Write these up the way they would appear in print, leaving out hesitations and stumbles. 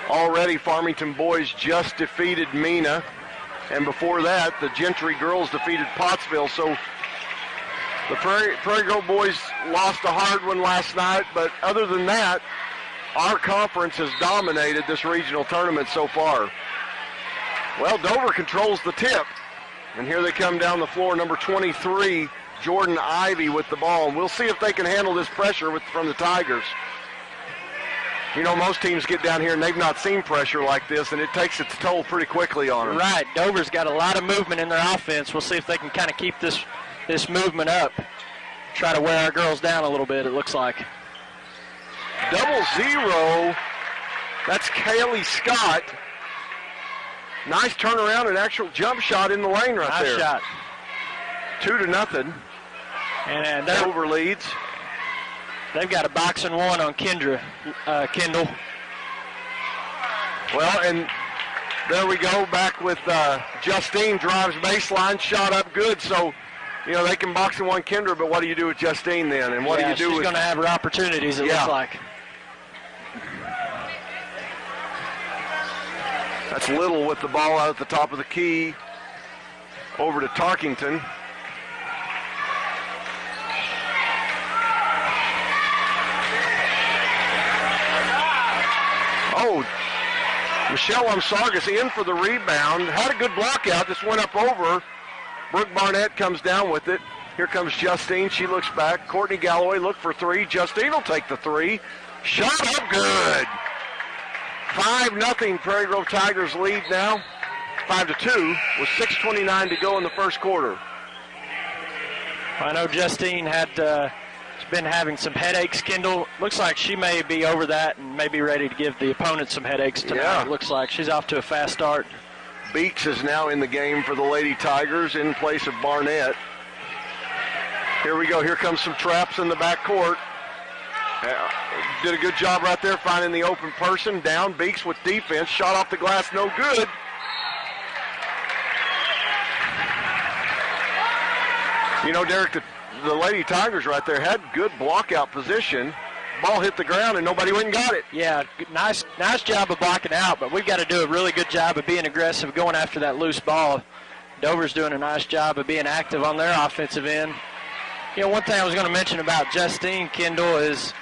Already Farmington boys just defeated Mena. And before that, the Gentry girls defeated Pottsville. So the Prairie Grove boys lost a hard one last night. But other than that, our conference has dominated this regional tournament so far. Well, Dover controls the tip. And here they come down the floor, number 23, Jordan Ivey with the ball. And we'll see if they can handle this pressure from the Tigers. You know, most teams get down here and they've not seen pressure like this, and it takes its toll pretty quickly on them. Right. Dover's got a lot of movement in their offense. We'll see if they can kind of keep this movement up. Try to wear our girls down a little bit, it looks like. 0-0. That's Kaylee Scott. Nice turnaround and actual jump shot in the lane right there. Nice shot. 2-0. And Dover leads. They've got a boxing one on Kendall. Well, and there we go, back with Justine, drives baseline, shot up good. So, you know, they can box in one Kendra, but what do you do with Justine then? And what do you do with... she's going to have her opportunities, it looks like. That's Little with the ball out at the top of the key. Over to Tarkington. Oh, Michelle Umsargas in for the rebound. Had a good block out. Just went up over. Brooke Barnett comes down with it. Here comes Justine. She looks back. Courtney Galloway look for three. Justine will take the three. Shot up good. 5-0 Prairie Grove Tigers lead now. 5-2 with 6:29 to go in the first quarter. I know Justine had been having some headaches. Kendall looks like she may be over that and may be ready to give the opponent some headaches tonight. Yeah. It looks like she's off to a fast start. Beeks is now in the game for the Lady Tigers in place of Barnett. Here we go. Here comes some traps in the backcourt. Did a good job right there finding the open person. Down, Beeks with defense. Shot off the glass, no good. You know, Derek, the Lady Tigers right there had good block-out position. Ball hit the ground, and nobody went and got it. Yeah, nice job of blocking out, but we've got to do a really good job of being aggressive, going after that loose ball. Dover's doing a nice job of being active on their offensive end. You know, one thing I was going to mention about Justine Kendall is,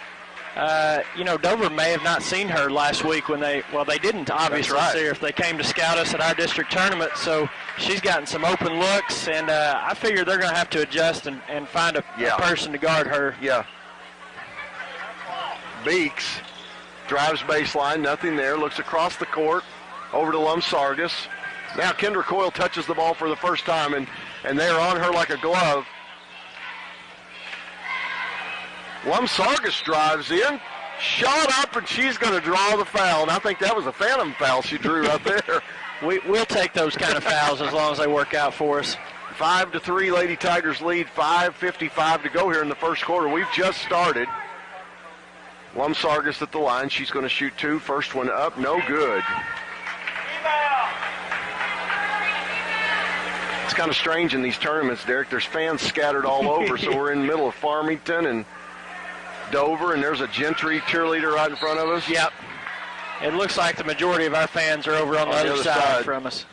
you know, Dover may have not seen her last week when they didn't obviously see her if they came to scout us at our district tournament. So she's gotten some open looks, and I figure they're going to have to adjust and find a person to guard her. Yeah. Beeks drives baseline, nothing there, looks across the court, over to Lumsargas. Now Kendra Coyle touches the ball for the first time, and they're on her like a glove. Lumsargas drives in, shot up, and she's going to draw the foul. And I think that was a phantom foul she drew right there. We'll take those kind of fouls as long as they work out for us. 5-3, Lady Tigers lead, 5:55 to go here in the first quarter. We've just started. Lumsargas at the line. She's going to shoot two. First one up, no good. It's kind of strange in these tournaments, Derek. There's fans scattered all over, so we're in the middle of Farmington and Dover, and there's a Gentry cheerleader right in front of us. Yep. It looks like the majority of our fans are over on the other side from us.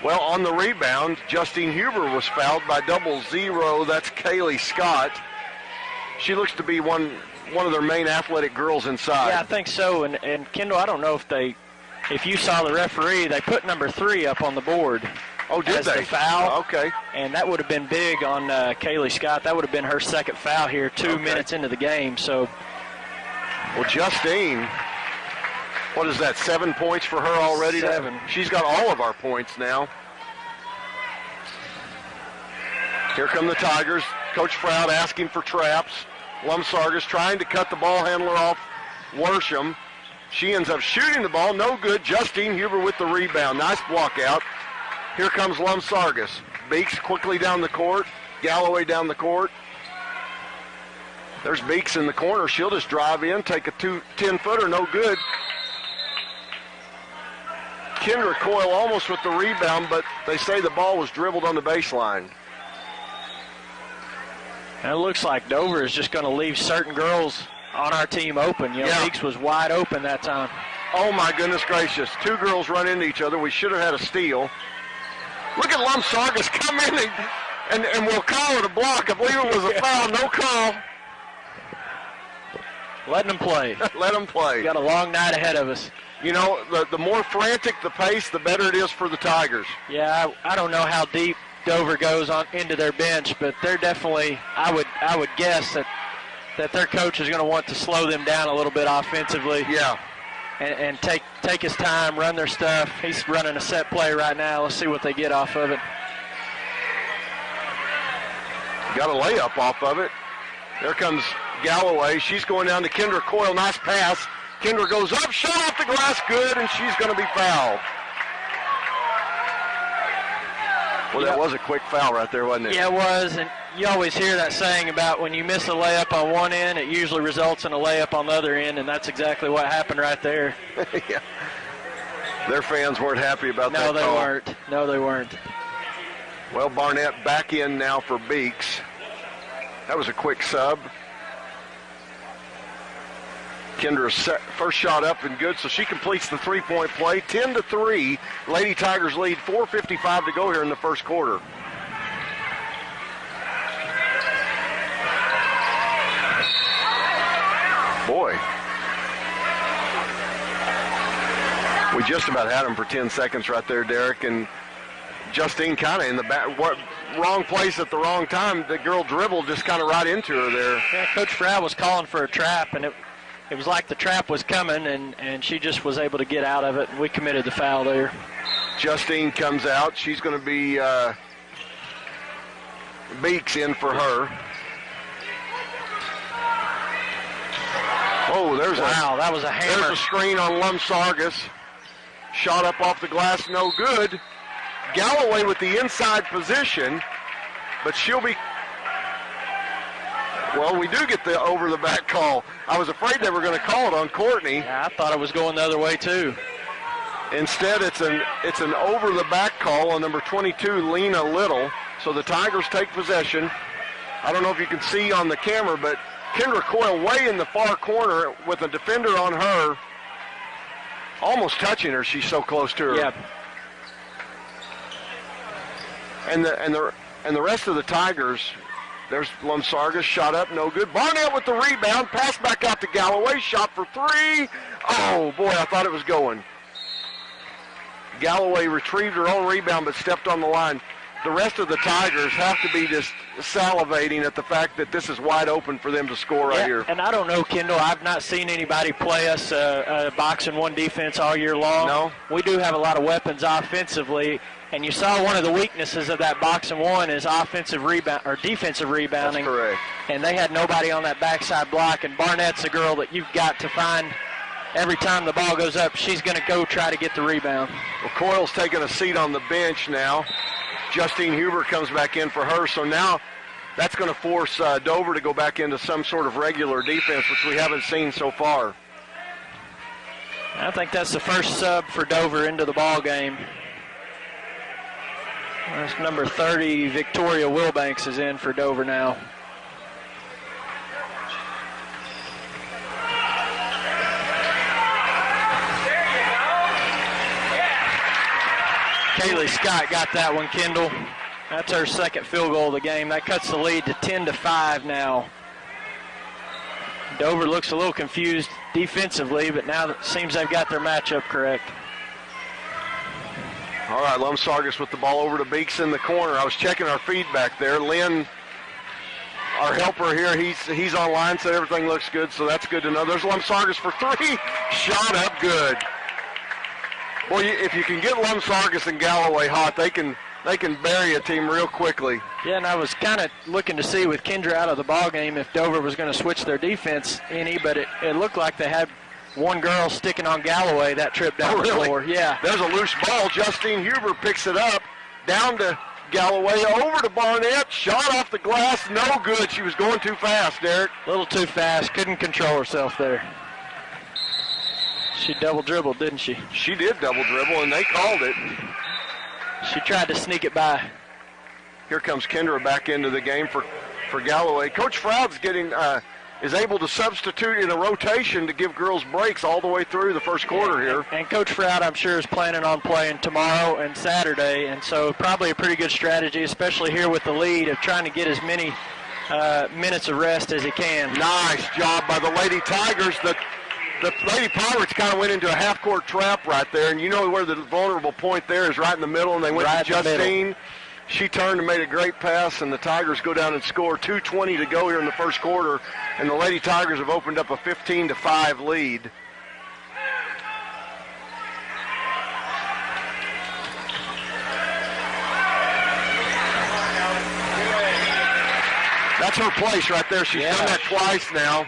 Well, on the rebound, Justine Huber was fouled by 0-0. That's Kaylee Scott. She looks to be one of their main athletic girls inside. Yeah, I think so. And Kendall, I don't know if you saw the referee, they put number 3 up on the board. Oh, did they? The foul. Oh, okay. And that would have been big on Kaylee Scott. That would have been her second foul here 2 minutes into the game. So, well, Justine, what is that, 7 points for her already? 7. She's got all of our points now. Here come the Tigers. Coach Froud asking for traps. Lumsargas trying to cut the ball handler off Worsham. She ends up shooting the ball. No good. Justine Huber with the rebound. Nice block out. Here comes Lumsargas. Beeks quickly down the court. Galloway down the court. There's Beeks in the corner. She'll just drive in, take a 10-footer, no good. Kendra Coyle almost with the rebound, but they say the ball was dribbled on the baseline. And it looks like Dover is just going to leave certain girls on our team open. You know, Beeks was wide open that time. Oh, my goodness gracious. Two girls run into each other. We should have had a steal. Look at Lumsargus come in and we'll call it a block. I believe it was a foul. No call. Letting them play. Let them play. We got a long night ahead of us. You know, the more frantic the pace, the better it is for the Tigers. Yeah, I don't know how deep Dover goes on into their bench, but they're definitely, I would guess that their coach is going to want to slow them down a little bit offensively. Yeah. And take his time, run their stuff. He's running a set play right now. Let's see what they get off of it. Got a layup off of it. There comes Galloway. She's going down to Kendra Coyle. Nice pass. Kendra goes up, shot off the glass, good, and she's going to be fouled. Well, that was a quick foul right there, wasn't it? Yeah, it was, and you always hear that saying about when you miss a layup on one end, it usually results in a layup on the other end, and that's exactly what happened right there. Yeah. Their fans weren't happy about that call. No, they weren't. No, they weren't. Well, Barnett back in now for Beeks. That was a quick sub. Kendra's first shot up and good, so she completes the three-point play. 10-3. Lady Tigers lead. 4:55 to go here in the first quarter. Boy. We just about had him for 10 seconds right there, Derek, and Justine kind of in the back, wrong place at the wrong time. The girl dribbled just kind of right into her there. Yeah, Coach Frow was calling for a trap, and it was like the trap was coming, and she just was able to get out of it, and we committed the foul there. Justine comes out. She's going to be Beeks in for her. Oh, that was a hammer. There's a screen on Lumsargus. Shot up off the glass, no good. Galloway with the inside position, but she'll be... Well, we do get the over-the-back call. I was afraid they were going to call it on Courtney. Yeah, I thought it was going the other way, too. Instead, it's an over-the-back call on number 22, Lena Little. So the Tigers take possession. I don't know if you can see on the camera, but Kendra Coyle way in the far corner with a defender on her, almost touching her. She's so close to her. Yeah. And the rest of the Tigers, there's Lumsargus, shot up, no good. Barnett with the rebound, pass back out to Galloway, shot for three. Oh, boy, I thought it was going. Galloway retrieved her own rebound but stepped on the line. The rest of the Tigers have to be just salivating at the fact that this is wide open for them to score right here. And I don't know, Kendall, I've not seen anybody play us a box and one defense all year long. No. We do have a lot of weapons offensively, and you saw one of the weaknesses of that box and one is offensive rebound or defensive rebounding. That's correct. And they had nobody on that backside block, and Barnett's a girl that you've got to find. Every time the ball goes up, she's going to go try to get the rebound. Well, Coyle's taking a seat on the bench now. Justine Huber comes back in for her, so now that's going to force Dover to go back into some sort of regular defense, which we haven't seen so far. I think that's the first sub for Dover into the ball game. That's number 30, Victoria Wilbanks, is in for Dover now. Kaylee Scott got that one, Kendall. That's her second field goal of the game. That cuts the lead to 10-5 now. Dover looks a little confused defensively, but now it seems they've got their matchup correct. All right, Lumsargus with the ball over to Beeks in the corner. I was checking our feedback there. Lynn, our helper here, he's online, said everything looks good, so that's good to know. There's Lumsargus for three. Shot up good. Boy, if you can get Lumsargus and Galloway hot, they can bury a team real quickly. Yeah, and I was kind of looking to see with Kendra out of the ball game if Dover was going to switch their defense any, but it looked like they had one girl sticking on Galloway that trip down the floor. Yeah. There's a loose ball. Justine Huber picks it up, down to Galloway, over to Barnett, shot off the glass, no good. She was going too fast, Derek. A little too fast, couldn't control herself there. She double dribbled, didn't she? She did double dribble, and they called it. She tried to sneak it by. Here comes Kendra back into the game for Galloway. Coach Froud's getting is able to substitute in a rotation to give girls breaks all the way through the first quarter here. And Coach Froud, I'm sure, is planning on playing tomorrow and Saturday, and so probably a pretty good strategy, especially here with the lead, of trying to get as many minutes of rest as he can. Nice job by the Lady Tigers. The Lady Pirates kind of went into a half-court trap right there, and you know where the vulnerable point there is, right in the middle, and they went right to Justine. She turned and made a great pass, and the Tigers go down and score. 2:20 to go here in the first quarter, and the Lady Tigers have opened up a 15-5 lead. That's her place right there. She's done that twice now.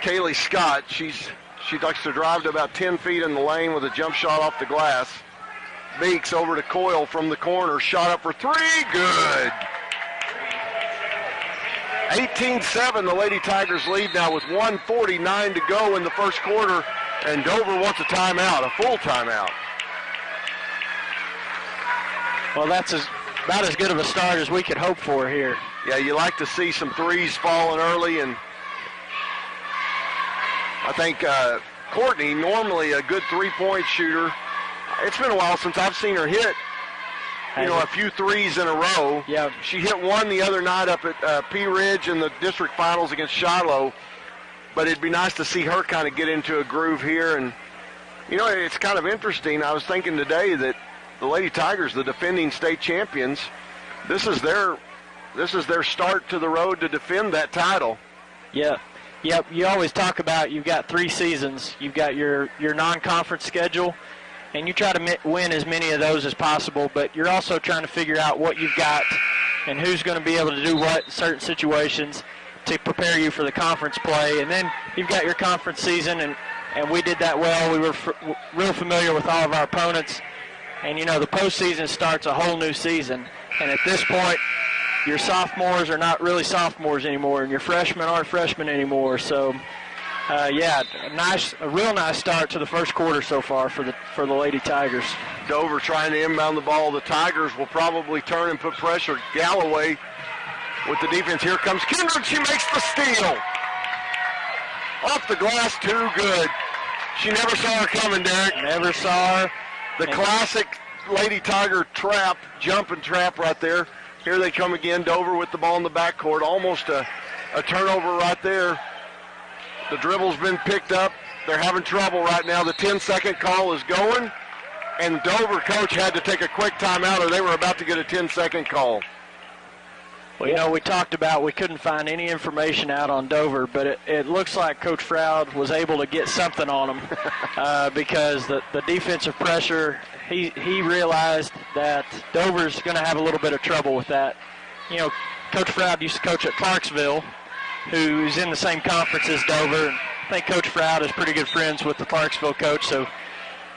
Kaylee Scott, she likes to drive to about 10 feet in the lane with a jump shot off the glass. Beeks over to Coyle from the corner. Shot up for three. Good. 18-7, the Lady Tigers lead now with 1:49 to go in the first quarter, and Dover wants a timeout, a full timeout. Well, that's about as good of a start as we could hope for here. Yeah, you like to see some threes falling early, and I think Courtney, normally a good three-point shooter, it's been a while since I've seen her hit, a few threes in a row. Yeah. She hit one the other night up at Pea Ridge in the district finals against Shiloh, but it'd be nice to see her kind of get into a groove here. And, it's kind of interesting. I was thinking today that the Lady Tigers, the defending state champions, this is their start to the road to defend that title. Yeah. Yep, you always talk about you've got 3 seasons. You've got your non-conference schedule, and you try to win as many of those as possible, but you're also trying to figure out what you've got and who's going to be able to do what in certain situations to prepare you for the conference play. And then you've got your conference season, and we did that well. We were real familiar with all of our opponents. And, the postseason starts a whole new season. And at this point, your sophomores are not really sophomores anymore, and your freshmen aren't freshmen anymore. So, a real nice start to the first quarter so far for the Lady Tigers. Dover trying to inbound the ball. The Tigers will probably turn and put pressure. Galloway with the defense. Here comes Kindred. She makes the steal. Off the glass, too good. She never saw her coming, Derek. Never saw her. The classic Lady Tiger trap, jumping trap right there. Here they come again. Dover with the ball in the backcourt. Almost a turnover right there. The dribble's been picked up. They're having trouble right now. The 10-second call is going, and Dover coach had to take a quick timeout, or they were about to get a 10-second call. Well, we talked about we couldn't find any information out on Dover, but it looks like Coach Froud was able to get something on them because the defensive pressure, he realized that Dover's going to have a little bit of trouble with that. Coach Froud used to coach at Clarksville, who's in the same conference as Dover. I think Coach Froud is pretty good friends with the Clarksville coach, so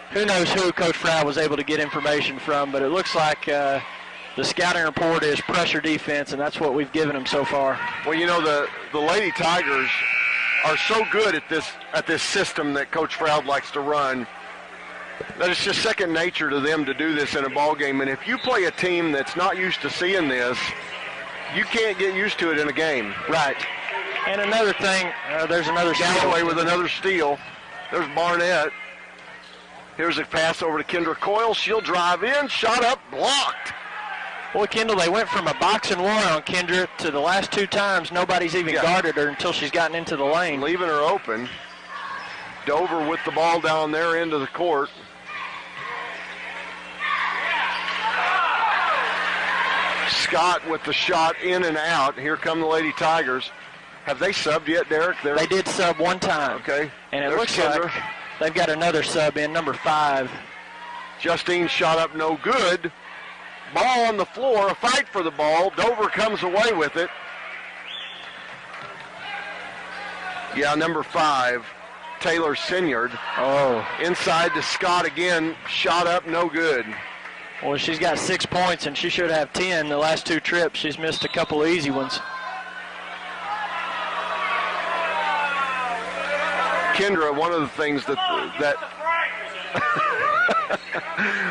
who knows who Coach Froud was able to get information from, but it looks like the scouting report is pressure defense, and that's what we've given them so far. Well, the Lady Tigers are so good at this system that Coach Froud likes to run that it's just second nature to them to do this in a ball game. And if you play a team that's not used to seeing this, you can't get used to it in a game. Right. And another thing, there's another Galloway with another steal. There's Barnett. Here's a pass over to Kendra Coyle. She'll drive in, shot up, blocked. Boy, Kendall, they went from a box and one on Kendra to the last 2 times nobody's even guarded her until she's gotten into the lane. Leaving her open. Dover with the ball down their end of the court. Scott with the shot in and out. Here come the Lady Tigers. Have they subbed yet, Derek? They did sub 1 time. Okay. And it looks like they've got another sub in, number 5. Justine shot up no good. Ball on the floor, a fight for the ball. Dover comes away with it. Yeah, number 5, Taylor Sinyard. Oh. Inside to Scott again, shot up no good. Well, she's got 6 points, and she should have 10 the last 2 trips. She's missed a couple of easy ones. Kendra, one of the things that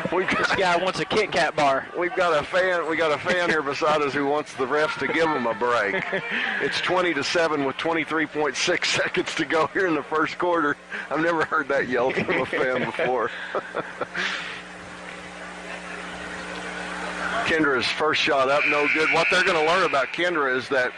This guy wants a Kit Kat bar. We got a fan here beside us who wants the refs to give him a break. It's 20-7 with 23.6 seconds to go here in the first quarter. I've never heard that yelled from a fan before. Kendra's first shot up, no good. What they're going to learn about Kendra is that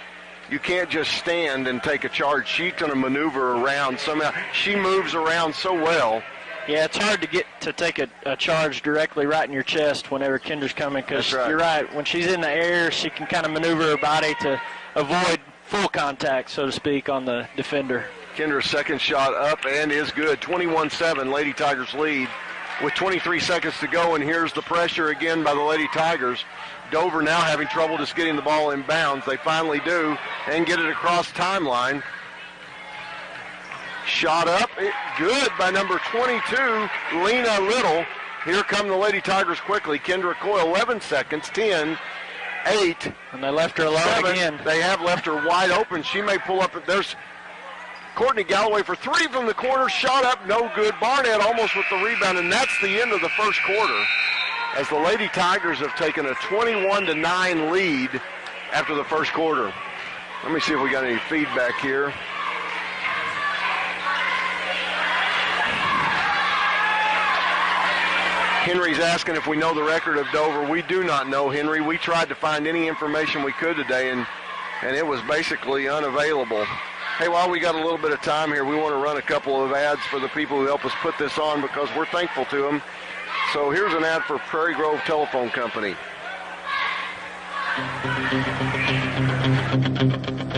you can't just stand and take a charge. She's going to maneuver around somehow. She moves around so well. Yeah, it's hard to take a charge directly right in your chest whenever Kendra's coming, because You're right. When she's in the air, she can kind of maneuver her body to avoid full contact, so to speak, on the defender. Kendra's second shot up and is good. 21-7, Lady Tigers lead with 23 seconds to go, and here's the pressure again by the Lady Tigers. Dover now having trouble just getting the ball in bounds. They finally do and get it across timeline. Shot up, good by number 22, Lena Little. Here come the Lady Tigers quickly. Kendra Coyle, 11 seconds, 10, 8. And they left her alone 7. again. They have left her wide open. She may pull up. There's Courtney Galloway for 3 from the corner. Shot up, no good. Barnett almost with the rebound, and that's the end of the first quarter, as the Lady Tigers have taken a 21-9 lead after the first quarter. Let me see if we got any feedback here. Henry's asking if we know the record of Dover. We do not know, Henry. We tried to find any information we could today, and it was basically unavailable. Hey, while we got a little bit of time here, we want to run a couple of ads for the people who help us put this on, because we're thankful to them. So here's an ad for Prairie Grove Telephone Company.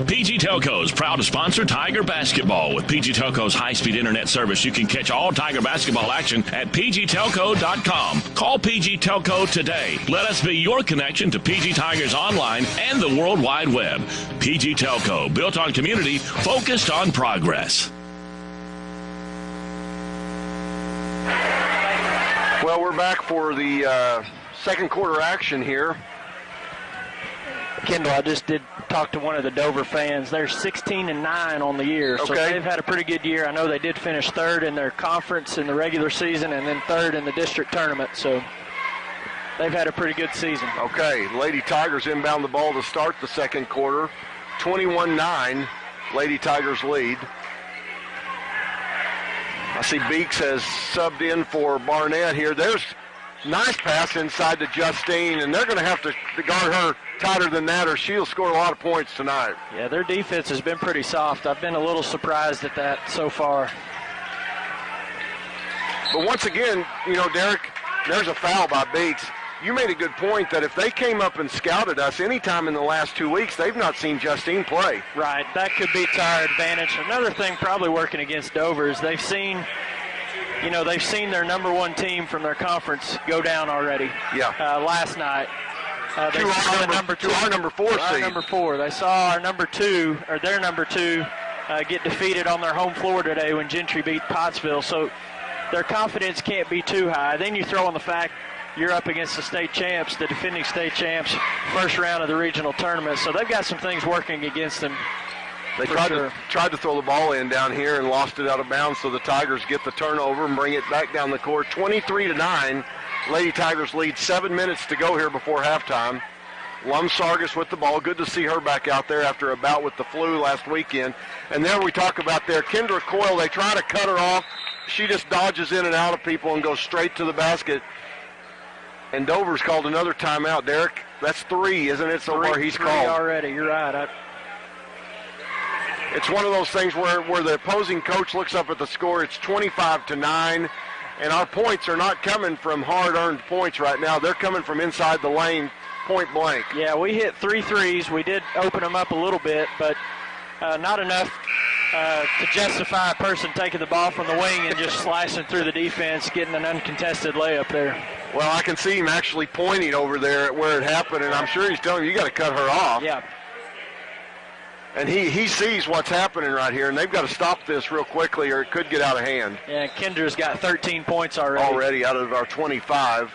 PG Telco is proud to sponsor Tiger Basketball. With PG Telco's high-speed internet service, you can catch all Tiger basketball action at pgtelco.com. Call PG Telco today. Let us be your connection to PG Tigers online and the World Wide Web. PG Telco, built on community, focused on progress. Well, we're back for the second quarter action here. Kendall, I just did talk to one of the Dover fans. They're 16-9 on the year, so they've had a pretty good year. I know they did finish third in their conference in the regular season and then third in the district tournament, so they've had a pretty good season. Okay, Lady Tigers inbound the ball to start the second quarter. 21-9, Lady Tigers lead. I see Beeks has subbed in for Barnett here. There's nice pass inside to Justine, and they're going to have to guard her tighter than that, or she'll score a lot of points tonight. Yeah, their defense has been pretty soft. I've been a little surprised at that so far. But once again, you know, Derek, there's a foul by Beeks. You made a good point that if they came up and scouted us anytime in the last 2 weeks, they've not seen Justine play. Right, that could be to our advantage. Another thing probably working against Dover is they've seen their number one team from their conference go down already. Yeah. Last night. To our number 4 seed. Number 4. They saw our number 2, or their number 2, get defeated on their home floor today when Gentry beat Pottsville. So their confidence can't be too high. Then you throw in the fact you're up against the state champs, the defending state champs, first round of the regional tournament. So they've got some things working against them. They tried to throw the ball in down here and lost it out of bounds, so the Tigers get the turnover and bring it back down the court. 23-9. Lady Tigers lead. 7 minutes to go here before halftime. Lum Sargis with the ball. Good to see her back out there after a bout with the flu last weekend. And there we talk about there, Kendra Coyle, they try to cut her off. She just dodges in and out of people and goes straight to the basket. And Dover's called another timeout, Derek. That's 3, isn't it, so far he's called? 3 already, you're right. It's one of those things where the opposing coach looks up at the score. It's 25-9, and our points are not coming from hard-earned points right now. They're coming from inside the lane, point blank. Yeah, we hit 3 threes. We did open them up a little bit, but not enough to justify a person taking the ball from the wing and just slicing through the defense, getting an uncontested layup there. Well, I can see him actually pointing over there at where it happened, and I'm sure he's telling you got to cut her off. Yeah. And he sees what's happening right here, and they've got to stop this real quickly or it could get out of hand. Yeah, Kendra's got 13 points already. Already out of our 25.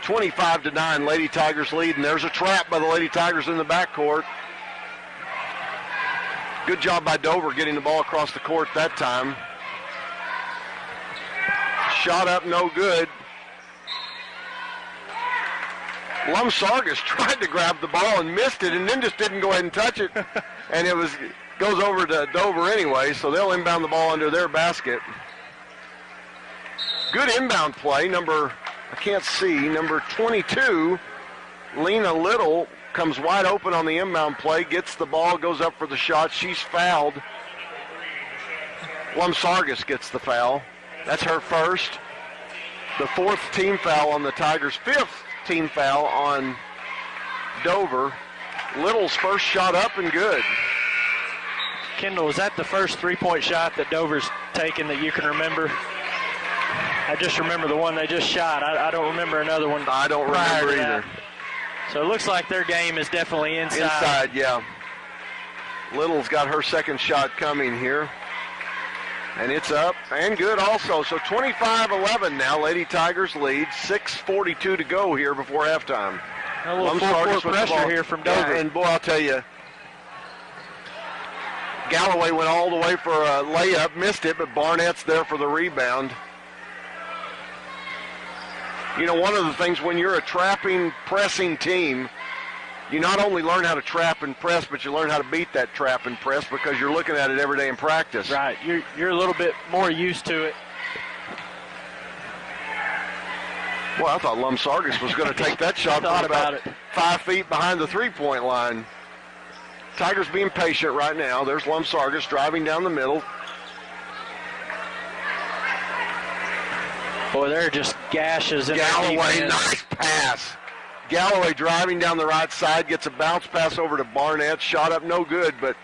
25-9, Lady Tigers lead, and there's a trap by the Lady Tigers in the backcourt. Good job by Dover getting the ball across the court that time. shot up, no good. Lumsargus tried to grab the ball and missed it, and then just didn't go ahead and touch it. And it goes over to Dover anyway, so they'll inbound the ball under their basket. Good inbound play. Number 22, Lena Little, comes wide open on the inbound play, gets the ball, goes up for the shot. She's fouled. Lumsargus gets the foul. That's her first. The fourth team foul on the Tigers. Fifth team foul on Dover. Little's first shot up and good. Kendall, is that the first three-point shot that Dover's taken that you can remember? I just remember the one they just shot. I don't remember another one. I don't remember either. So it looks like their game is definitely inside. Inside, yeah. Little's got her second shot coming here. And it's up and good also. So 25-11 now. Lady Tigers lead. 6:42 to go here before halftime. A little full-court pressure here from Dover. Yeah, and boy, I'll tell you, Galloway went all the way for a layup, missed it, but Barnett's there for the rebound. You know, one of the things when you're a trapping, pressing team, you not only learn how to trap and press, but you learn how to beat that trap and press because you're looking at it every day in practice. Right. You're a little bit more used to it. Well, I thought Lumsargus was going to take that shot from about 5 feet behind the three-point line. Tigers being patient right now. There's Lumsargus driving down the middle. Boy, they're just gashes in Galloway, nice pass. Galloway driving down the right side, gets a bounce pass over to Barnett. Shot up no good, but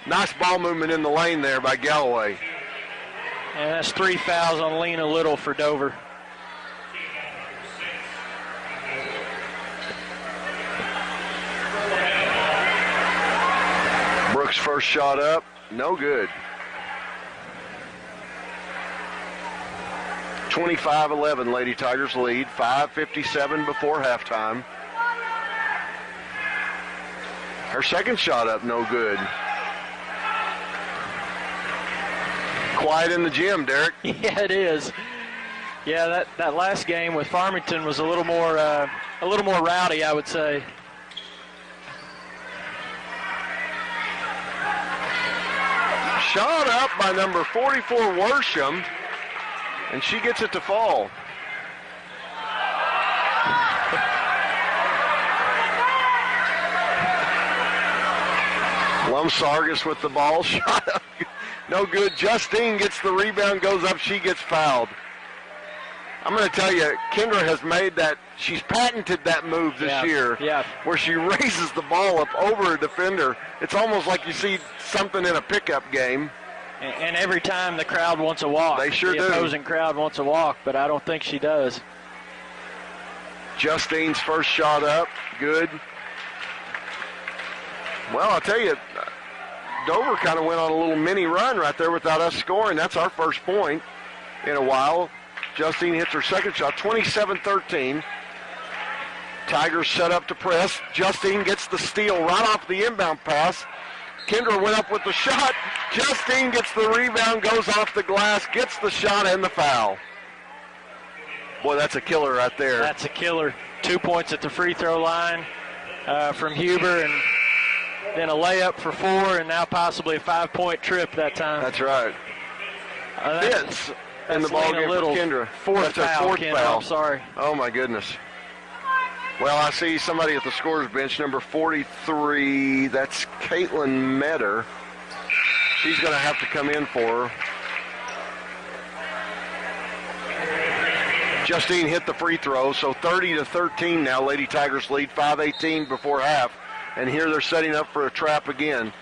nice ball movement in the lane there by Galloway. And that's 3 fouls on Lena Little for Dover. Brooks' first shot up, no good. 25-11, Lady Tigers lead. 5:57 before halftime. Her second shot up, no good. Quiet in the gym, Derek. Yeah, it is. Yeah, that last game with Farmington was a little more rowdy, I would say. Shot up by number 44, Worsham. And she gets it to fall. Lumsargus with the ball. Shot up. No good. Justine gets the rebound, goes up. She gets fouled. I'm going to tell you, Kendra has made that. She's patented that move this year. Yeah. Where she raises the ball up over a defender. It's almost like you see something in a pickup game. And every time the crowd wants a walk. They sure do. The opposing crowd wants a walk, but I don't think she does. Justine's first shot up, good. Well, I'll tell you, Dover kind of went on a little mini run right there without us scoring. That's our first point in a while. Justine hits her second shot, 27-13. Tigers set up to press. Justine gets the steal right off the inbound pass. Kendra went up with the shot. Justine gets the rebound, goes off the glass, gets the shot and the foul. Boy, that's a killer right there. That's a killer. 2 points at the free throw line from Huber, and then a layup for 4, and now possibly a 5-point trip that time. That's right. Fitz in the ball game for Kendra. Fourth foul. I'm sorry. Oh, my goodness. Well, I see somebody at the scorer's bench, number 43. That's Caitlin Metter. She's going to have to come in for her. Justine hit the free throw, so 30-13 now. Lady Tigers lead, 5:18 before half. And here they're setting up for a trap again.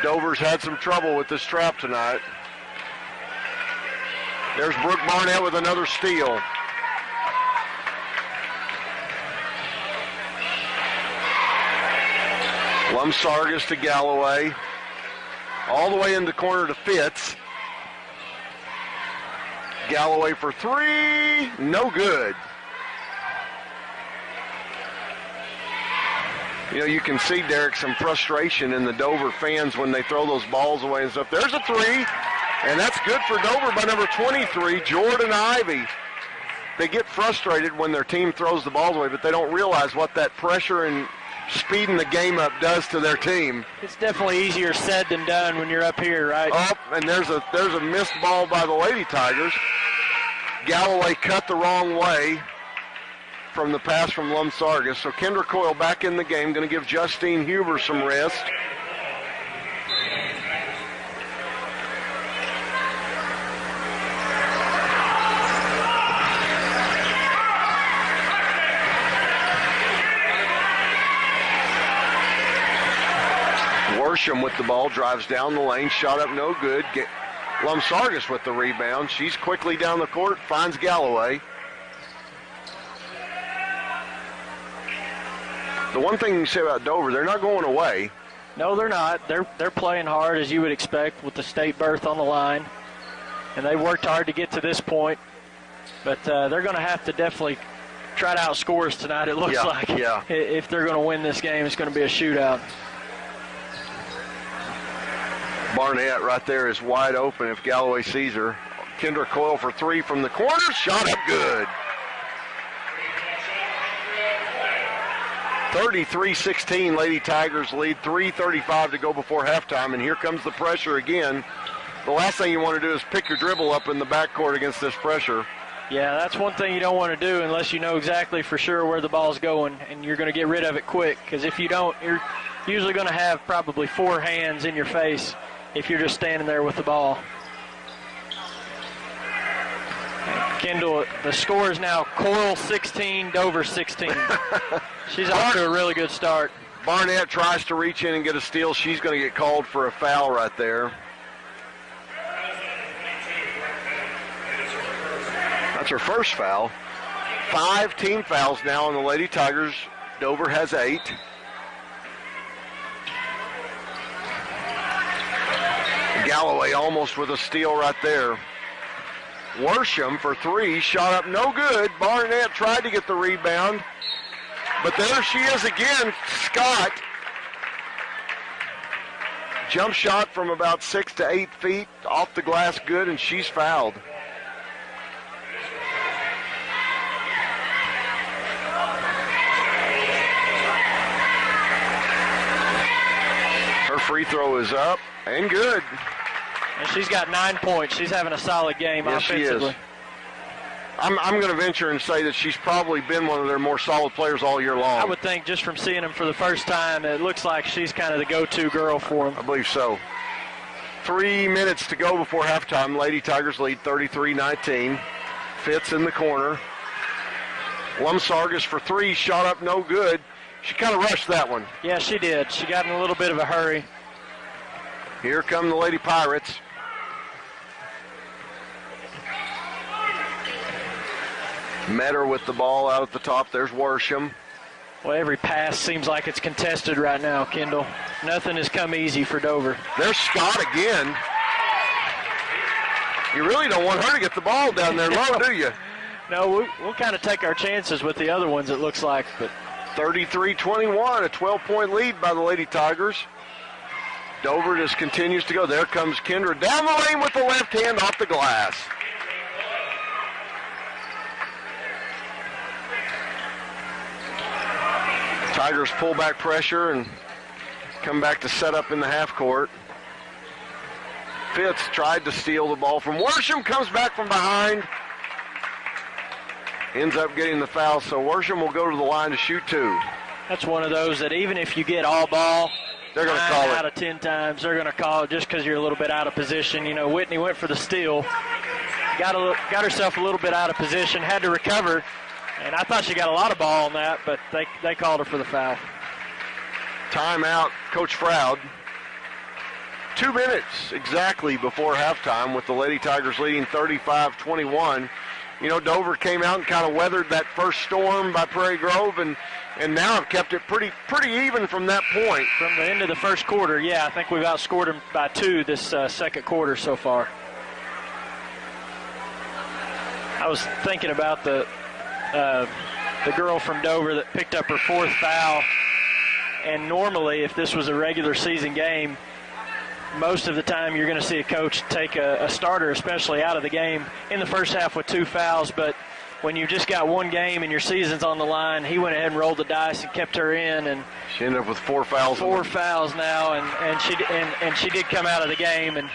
Dover's had some trouble with this trap tonight. There's Brooke Barnett with another steal. Lumsargus to Galloway. All the way in the corner to Fitz. Galloway for 3. No good. You know, you can see, Derek, some frustration in the Dover fans when they throw those balls away and stuff. There's a 3, and that's good for Dover by number 23, Jordan Ivy. they get frustrated when their team throws the balls away, but they don't realize what that pressure and speeding the game up does to their team. It's definitely easier said than done when you're up here, right? Oh, and there's a missed ball by the Lady Tigers. Galloway cut the wrong way from the pass from Lumsargus. So Kendra Coyle back in the game, going to give Justine Huber some rest. Worsham with the ball, drives down the lane, shot up no good. Lumsargus with the rebound. She's quickly down the court, finds Galloway. The one thing you say about Dover, they're not going away. No, they're not. They're playing hard, as you would expect, with the state berth on the line. And they worked hard to get to this point. But they're going to have to definitely try to outscore us tonight, it looks like. Yeah. If they're going to win this game, it's going to be a shootout. Barnett right there is wide open if Galloway sees her. Kendra Coyle for three from the corner. Shot up good. 33-16, Lady Tigers lead. 3:35 to go before halftime, and here comes the pressure again. The last thing you want to do is pick your dribble up in the backcourt against this pressure. Yeah, that's one thing you don't want to do unless you know exactly for sure where the ball's going, and you're going to get rid of it quick, because if you don't, you're usually going to have probably four hands in your face if you're just standing there with the ball. Kendall, the score is now Coyle 16, Dover 16. She's off to a really good start. Barnett tries to reach in and get a steal. She's going to get called for a foul right there. That's her first foul. 5 team fouls now on the Lady Tigers. Dover has 8. Galloway almost with a steal right there. Worsham for 3, shot up no good. Barnett tried to get the rebound, but there she is again. Scott, jump shot from about 6 to 8 feet off the glass, good, and she's fouled. Her free throw is up and good. And she's got 9 points. She's having a solid game offensively. She is. I'm going to venture and say that she's probably been one of their more solid players all year long. I would think just from seeing them for the first time, it looks like she's kind of the go-to girl for them. I believe so. 3 minutes to go before halftime. Lady Tigers lead 33-19. Fitz in the corner. Lumsargus for 3, shot up no good. She kind of rushed that one. Yeah, she did. She got in a little bit of a hurry. Here come the Lady Pirates. Metter with the ball out at the top. There's Worsham. Well, every pass seems like it's contested right now, Kendall. Nothing has come easy for Dover. There's Scott again. You really don't want her to get the ball down there low, do you? No, we'll kind of take our chances with the other ones, it looks like. But 33-21, a 12-point lead by the Lady Tigers. Dover just continues to go. There comes Kendra down the lane with the left hand off the glass. Tigers pull back pressure and come back to set up in the half court. Fitz tried to steal the ball from Worsham, comes back from behind. Ends up getting the foul, so Worsham will go to the line to shoot 2. That's one of those that even if you get all ball, they're going to call it. 9 out of 10 times, they're going to call it just because you're a little bit out of position. You know, Whitney went for the steal, got herself a little bit out of position, had to recover, and I thought she got a lot of ball on that, but they called her for the foul. Timeout, Coach Froud. 2 minutes exactly before halftime with the Lady Tigers leading 35-21. You know, Dover came out and kind of weathered that first storm by Prairie Grove and now have kept it pretty even from that point. From the end of the first quarter, yeah, I think we've outscored them by 2 this second quarter so far. I was thinking about the girl from Dover that picked up her 4th foul, and normally if this was a regular season game, most of the time you're going to see a coach take a starter, especially out of the game in the first half with 2 fouls, but when you just got one game and your season's on the line, he went ahead and rolled the dice and kept her in, and she ended up with 4 fouls. 4 fouls now, and she did come out of the game, and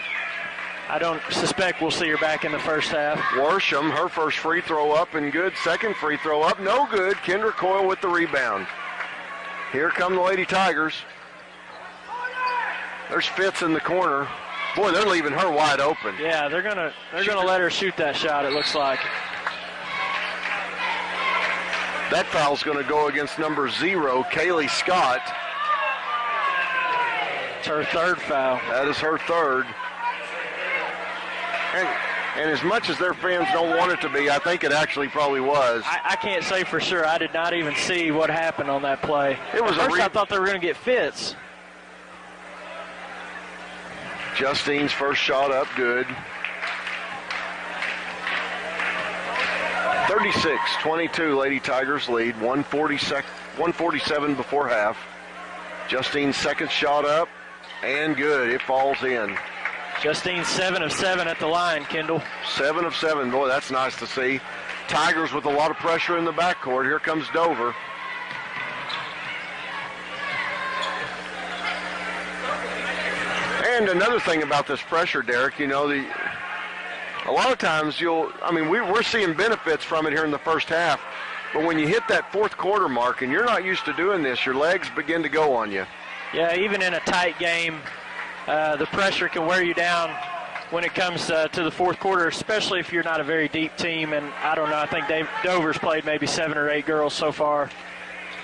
I don't suspect we'll see her back in the first half. Worsham, her first free throw up and good. Second free throw up, no good. Kendra Coyle with the rebound. Here come the Lady Tigers. There's Fitz in the corner. Boy, they're leaving her wide open. Yeah, they're gonna let her shoot that shot, it looks like. That foul's going to go against number 0, Kaylee Scott. It's her third foul. That is her third. And as much as their fans don't want it to be, I think it actually probably was. I can't say for sure. I did not even see what happened on that play. It was At first I thought they were going to get Fitz. Justine's first shot up, good. 36-22, Lady Tigers lead. 147 before half. Justine's second shot up, and good. It falls in. Justine 7 of 7 at the line, Kendall. 7 of 7. Boy, that's nice to see. Tigers with a lot of pressure in the backcourt. Here comes Dover. And another thing about this pressure, Derek, you know, a lot of times we're seeing benefits from it here in the first half, but when you hit that fourth quarter mark and you're not used to doing this, your legs begin to go on you. Yeah, even in a tight game, the pressure can wear you down when it comes to the fourth quarter, especially if you're not a very deep team. And I don't know, I think Dover's played maybe 7 or 8 girls so far.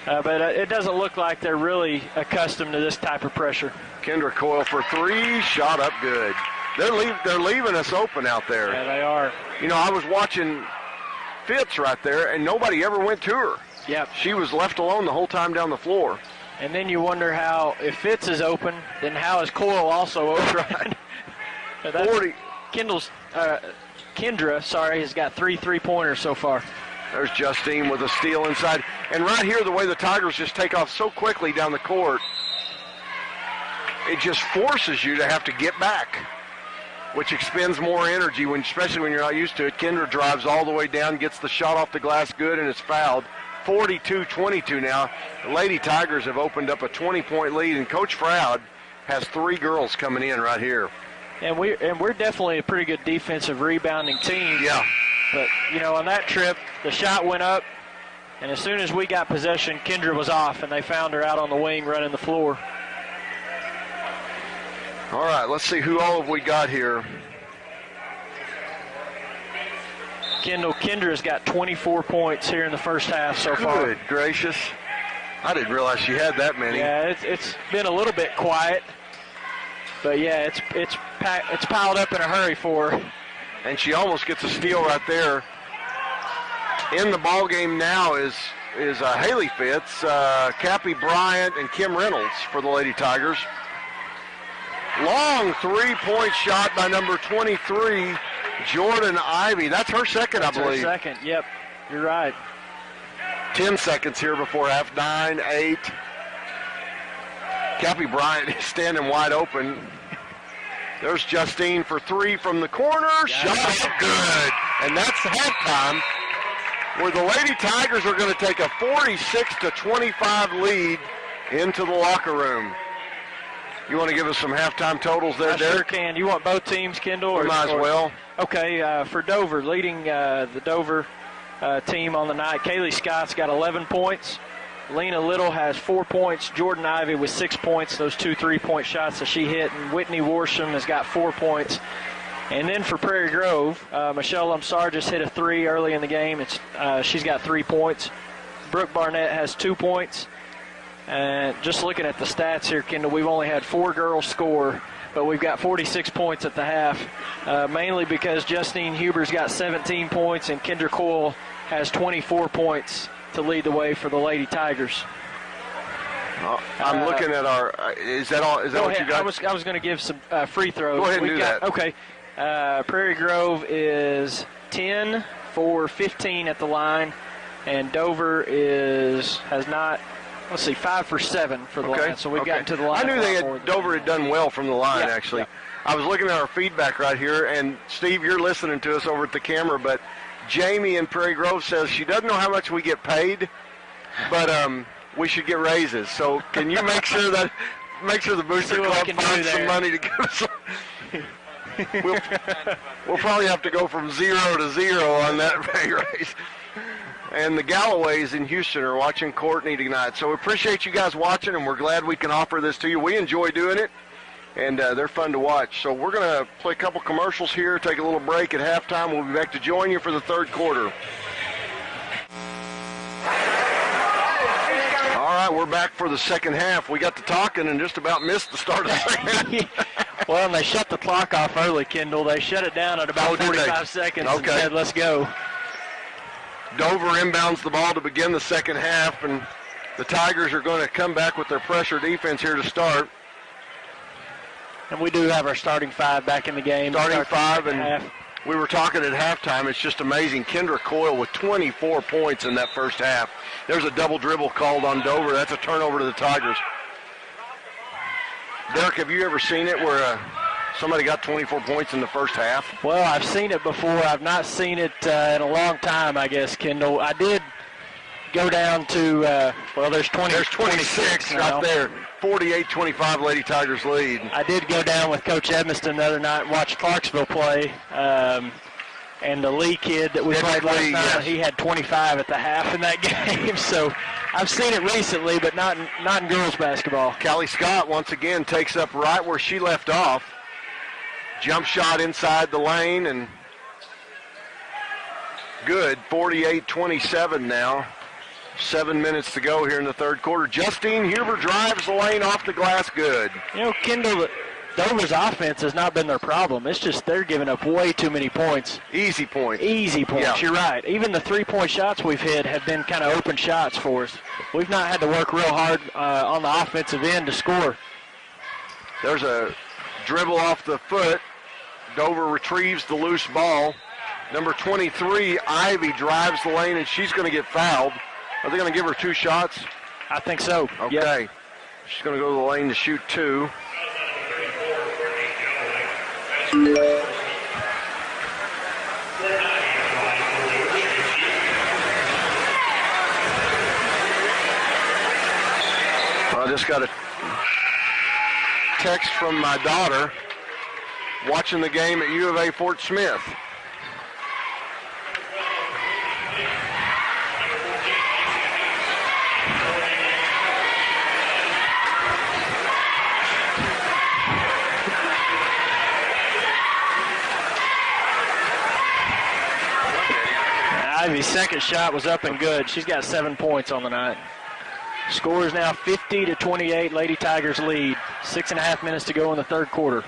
But it doesn't look like they're really accustomed to this type of pressure. Kendra Coyle for 3, shot up good. They're leaving us open out there. Yeah, they are. You know, I was watching Fitz right there, and nobody ever went to her. Yep. She was left alone the whole time down the floor. And then you wonder how, if Fitz is open, then how is Coyle also open? 40. Kendra, has got 3 3-pointers so far. There's Justine with a steal inside. And right here, the way the Tigers just take off so quickly down the court, it just forces you to have to get back, which expends more energy, especially when you're not used to it. Kendra drives all the way down, gets the shot off the glass good, and it's fouled. 42-22 now. The Lady Tigers have opened up a 20-point lead, and Coach Froud has 3 girls coming in right here. And we're definitely a pretty good defensive rebounding team. Yeah. But, you know, on that trip, the shot went up, and as soon as we got possession, Kendra was off, and they found her out on the wing running the floor. All right, let's see who all have we got here. Kendra's got 24 points here in the first half so far. Good gracious. I didn't realize she had that many. Yeah, it's been a little bit quiet. But, yeah, it's piled up in a hurry for her. And she almost gets a steal right there. In the ball game now is Haley Fitz, Cappy Bryant, and Kim Reynolds for the Lady Tigers. Long 3-point shot by number 23, Jordan Ivy. That's her second, I believe. Her second, yep. You're right. 10 seconds here before half. 9, 8. Cappy Bryant is standing wide open. There's Justine for 3 from the corner. Shot up good. And that's halftime, where the Lady Tigers are going to take a 46-25 lead into the locker room. You want to give us some halftime totals there, Derek? I sure can. You want both teams, Kendall? We might as well. Okay, for Dover, leading the Dover team on the night, Kaylee Scott's got 11 points. Lena Little has 4 points. Jordan Ivy with 6 points, those 2 3-point shots that she hit. And Whitney Worsham has got 4 points. And then for Prairie Grove, Michelle Lumsar just hit a 3 early in the game. She's got 3 points. Brooke Barnett has 2 points. And just looking at the stats here, Kendall, we've only had 4 girls score, but we've got 46 points at the half, mainly because Justine Huber's got 17 points and Kendra Coyle has 24 points to lead the way for the Lady Tigers. I'm looking at our. Is that all? Is that what you got? I was going to give some free throws. Go ahead and do that. Okay. Prairie Grove is 10 for 15 at the line, and Dover has not. Let's see, 5 for 7 for the line. So we've gotten to the line. I knew Dover had done well from the line, actually. Yeah. I was looking at our feedback right here, and Steve, you're listening to us over at the camera, but Jamie in Prairie Grove says she doesn't know how much we get paid, but we should get raises. So can you make sure the Booster Club finds some money to give us? We'll probably have to go from 0 to 0 on that pay raise. And the Galloways in Houston are watching Courtney tonight. So we appreciate you guys watching, and we're glad we can offer this to you. We enjoy doing it, and they're fun to watch. So we're going to play a couple commercials here, take a little break at halftime. We'll be back to join you for the third quarter. All right, we're back for the second half. We got to talking and just about missed the start of the second half. Well, and they shut the clock off early, Kendall. They shut it down at about 45 seconds and said, let's go. Dover inbounds the ball to begin the second half, and the Tigers are going to come back with their pressure defense here to start. And we do have our starting five back in the game. Starting five, and we were talking at halftime. It's just amazing. Kendra Coyle with 24 points in that first half. There's a double dribble called on Dover. That's a turnover to the Tigers. Derek, have you ever seen it where somebody got 24 points in the first half? Well, I've seen it before. I've not seen it in a long time, I guess, Kendall. I did go down to, there's 26 right there. 48-25 Lady Tigers lead. I did go down with Coach Edmiston the other night and watch Clarksville play. And the Lee kid that we played last night, yes, he had 25 at the half in that game. So I've seen it recently, but not in girls basketball. Callie Scott once again takes up right where she left off. Jump shot inside the lane, and good. 48-27 now. 7 minutes to go here in the third quarter. Justine Huber drives the lane off the glass. Good. You know, Kendall, Dover's offense has not been their problem. It's just they're giving up way too many points. Easy points. Easy points, yeah. You're right. Even the three-point shots we've hit have been kind of open shots for us. We've not had to work real hard on the offensive end to score. There's a dribble off the foot. Dover retrieves the loose ball. Number 23, Ivy, drives the lane, and she's going to get fouled. Are they going to give her 2 shots? I think so. Okay. Yep. She's going to go to the lane to shoot 2. I just got a text from my daughter watching the game at U of A Fort Smith. Ivy's second shot was up and good. She's got 7 points on the night. Score is now 50-28. Lady Tigers lead. 6.5 minutes to go in the third quarter.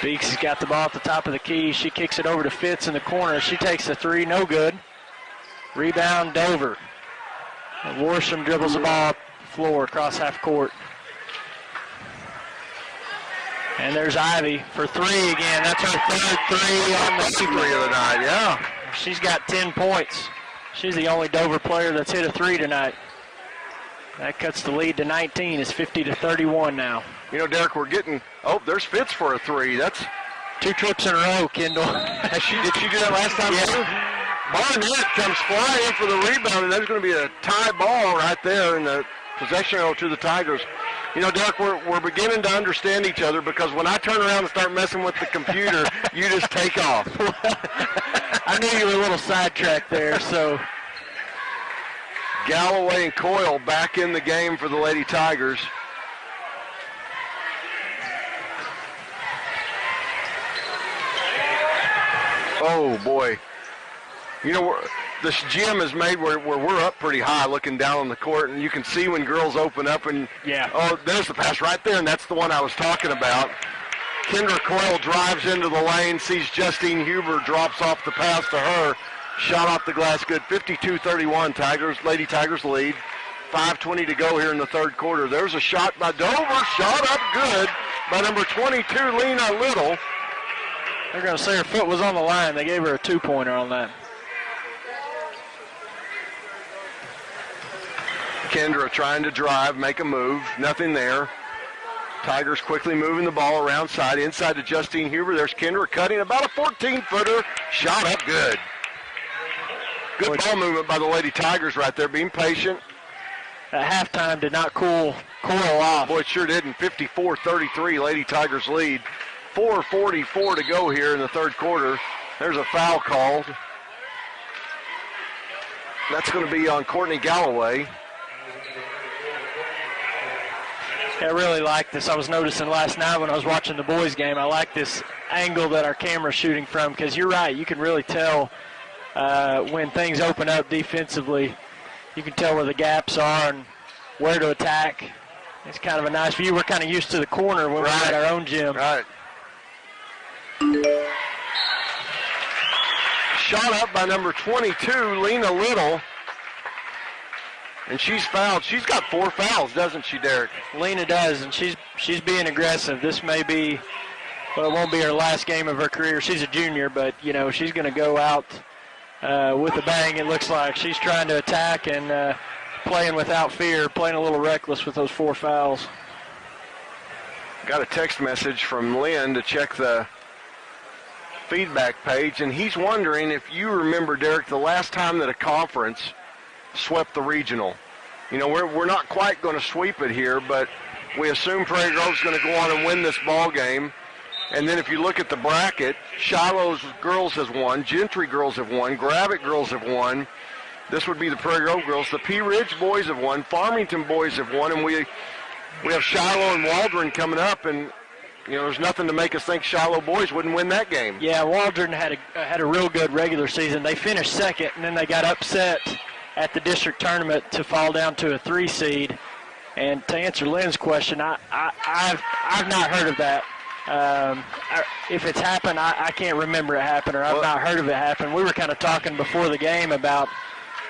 Beeks has got the ball at the top of the key. She kicks it over to Fitz in the corner. She takes a 3, no good. Rebound, Dover. Worsham dribbles the ball up the floor across half court. And there's Ivy for 3 again. That's her third 3 on the season of the night, yeah. She's got 10 points. She's the only Dover player that's hit a 3 tonight. That cuts the lead to 19. It's 50-31 now. You know, Derek, we're getting, there's Fitz for a 3. That's 2 trips in a row, Kendall. Did she do that last time? Yeah. Barnett comes flying for the rebound, and there's going to be a tie ball right there in the possession arrow to the Tigers. You know, Derek, we're beginning to understand each other because when I turn around and start messing with the computer, you just take off. I knew you were a little sidetracked there, so. Galloway and Coyle back in the game for the Lady Tigers. Oh, boy. You know, this gym is made where we're up pretty high looking down on the court, and you can see when girls open up, and there's the pass right there, and that's the one I was talking about. Kendra Coyle drives into the lane, sees Justine Huber, drops off the pass to her. Shot off the glass good. 52-31, Lady Tigers lead. 5:20 to go here in the third quarter. There's a shot by Dover, shot up good by number 22, Lena Little. They're going to say her foot was on the line. They gave her a 2-pointer on that. Kendra trying to drive, make a move. Nothing there. Tigers quickly moving the ball around side, inside to Justine Huber. There's Kendra cutting about a 14-footer. Shot up good. Good ball movement by the Lady Tigers right there, being patient. At halftime did not cool off. Boy, it sure didn't. 54-33, Lady Tigers lead. 4:44 to go here in the third quarter. There's a foul called. That's going to be on Courtney Galloway. I really like this. I was noticing last night when I was watching the boys' game, I like this angle that our camera's shooting from, because you're right, you can really tell when things open up defensively. You can tell where the gaps are and where to attack. It's kind of a nice view. We're kind of used to the corner when we're at our own gym. Right. Shot up by number 22, Lena Little. And she's fouled. She's got 4 fouls, doesn't she, Derek? Lena does, and she's being aggressive. This may be, well, it won't be her last game of her career. She's a junior, but, you know, she's going to go out with a bang, it looks like. She's trying to attack and playing without fear, playing a little reckless with those 4 fouls. Got a text message from Lynn to check the feedback page, and he's wondering if you remember, Derek, the last time that a conference swept the regional. You know, we're not quite going to sweep it here, but we assume Prairie Grove's going to go on and win this ball game. And then if you look at the bracket, Shiloh's girls has won, Gentry girls have won, Gravett girls have won. This would be the Prairie Grove girls. The Pea Ridge boys have won, Farmington boys have won, and we have Shiloh and Waldron coming up, and you know, there's nothing to make us think Shiloh boys wouldn't win that game. Yeah, Waldron had a real good regular season. They finished second, and then they got upset at the district tournament to fall down to a 3 seed. And to answer Lynn's question, I've not heard of that. If it's happened, I can't remember it happened, or I've not heard of it happen. We were kind of talking before the game about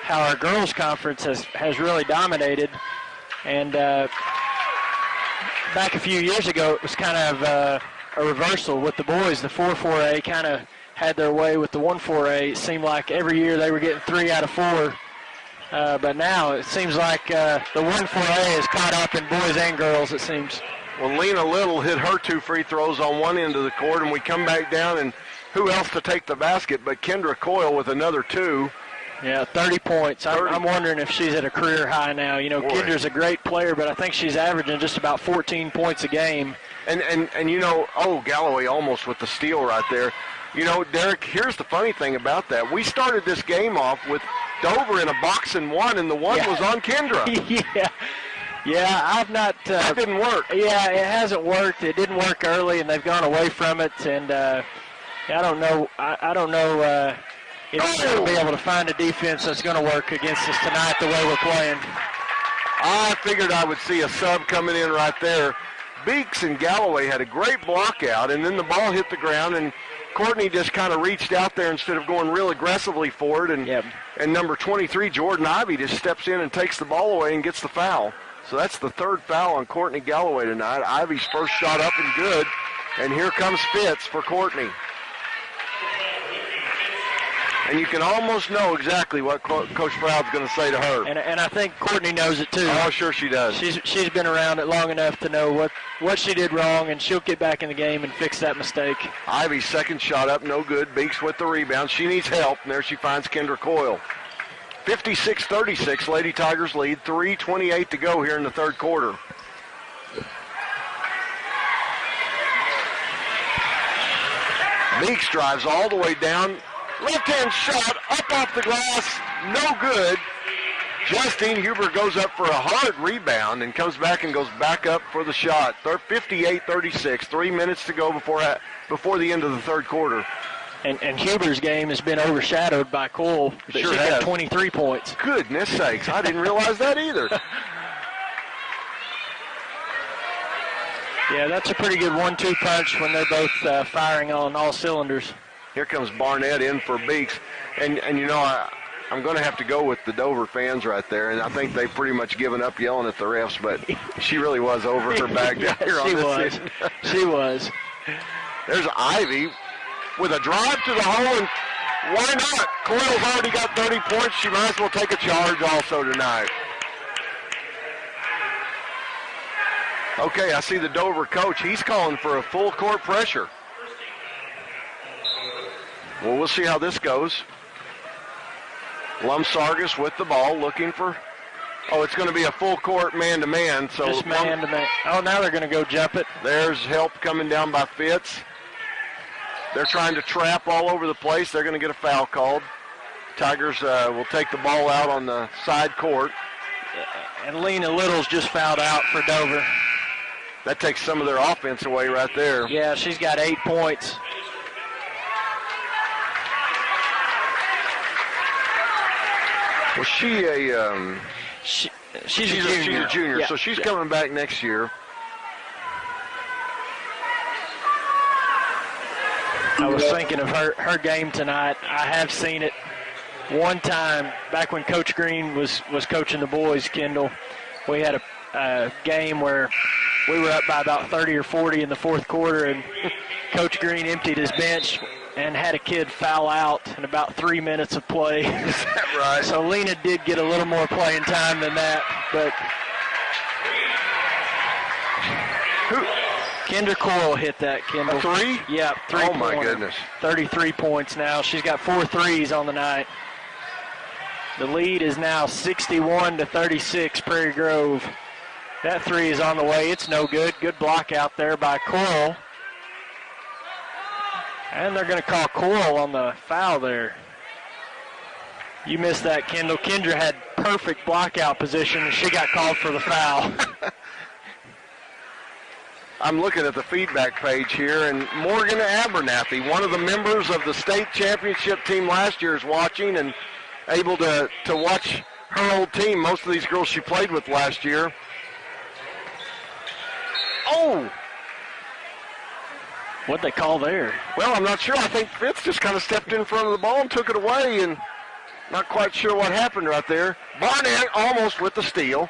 how our girls' conference has really dominated. And back a few years ago, it was kind of a reversal with the boys. The 4-4A kind of had their way with the 1-4A. It seemed like every year they were getting 3 out of 4. But now it seems like the 1-4A is caught up in boys and girls, it seems. Well, Lena Little hit her 2 free throws on one end of the court, and we come back down, and who else to take the basket but Kendra Coyle with another 2. Yeah, 30 points. I'm wondering if she's at a career high now. You know, Kendra's a great player, but I think she's averaging just about 14 points a game. And you know, Galloway almost with the steal right there. You know, Derek, here's the funny thing about that. We started this game off with Dover in a box and 1, and the 1 was on Kendra. Yeah, I've not. That didn't work. Yeah, it hasn't worked. It didn't work early, and they've gone away from it. And I don't know. I don't know if they're going to be able to find a defense that's going to work against us tonight the way we're playing. I figured I would see a sub coming in right there. Beeks and Galloway had a great block out, and then the ball hit the ground, and Courtney just kind of reached out there instead of going real aggressively for it. And number 23, Jordan Ivy, just steps in and takes the ball away and gets the foul. So that's the 3rd foul on Courtney Galloway tonight. Ivy's first shot up and good. And here comes Fitz for Courtney. And you can almost know exactly what Coach Proud's going to say to her. And I think Courtney knows it too. Oh, sure she does. She's been around it long enough to know what she did wrong, and she'll get back in the game and fix that mistake. Ivy's second shot up, no good. Beeks with the rebound. She needs help, and there she finds Kendra Coyle. 56-36, Lady Tigers lead. 3:28 to go here in the third quarter. Beeks drives all the way down. Left-hand shot, up off the glass, no good. Justine Huber goes up for a hard rebound and comes back and goes back up for the shot. They're 58-36, 3 minutes to go before the end of the third quarter. And Huber's game has been overshadowed by Cole. Sure she has. got 23 points. Goodness sakes, I didn't realize that either. Yeah, that's a pretty good 1-2 punch when they're both firing on all cylinders. Here comes Barnett in for Beeks. And you know, I'm going to have to go with the Dover fans right there, and I think they've pretty much given up yelling at the refs, but she really was over her back down here on this end. She was. There's Ivy with a drive to the hole, and why not? Coyle's already got 30 points. She might as well take a charge also tonight. Okay, I see the Dover coach. He's calling for a full court pressure. Well, we'll see how this goes. Lumsargus with the ball, looking for... Oh, it's going to be a full court man-to-man. So just man-to-man. Oh, now they're going to go jump it. There's help coming down by Fitz. They're trying to trap all over the place. They're going to get a foul called. Tigers will take the ball out on the side court. And Lena Little's just fouled out for Dover. That takes some of their offense away right there. Yeah, she's got 8 points. Was she a... She's a junior. She's a junior, yeah. so she's coming back next year. I was thinking of her game tonight. I have seen it one time back when Coach Green was coaching the boys, Kendall. We had a game where we were up by about 30 or 40 in the fourth quarter, and Coach Green emptied his bench and had a kid foul out in about 3 minutes of play. Is that right? So Lena did get a little more playing time than that, but Kendra Coyle hit that, Kendall. A three? Yeah, 3 Oh, my goodness. 33 points now. She's got 4 threes on the night. The lead is now 61-36, Prairie Grove. That three is on the way. It's no good. Good block out there by Coyle. And they're going to call Coyle on the foul there. You missed that, Kendall. Kendra had perfect blockout position, and she got called for the foul. I'm looking at the feedback page here, and Morgan Abernathy, one of the members of the state championship team last year, is watching and able to watch her old team. Most of these girls she played with last year. Oh! What'd they call there? Well, I'm not sure. I think Fitz just kind of stepped in front of the ball and took it away, and not quite sure what happened right there. Barnett almost with the steal.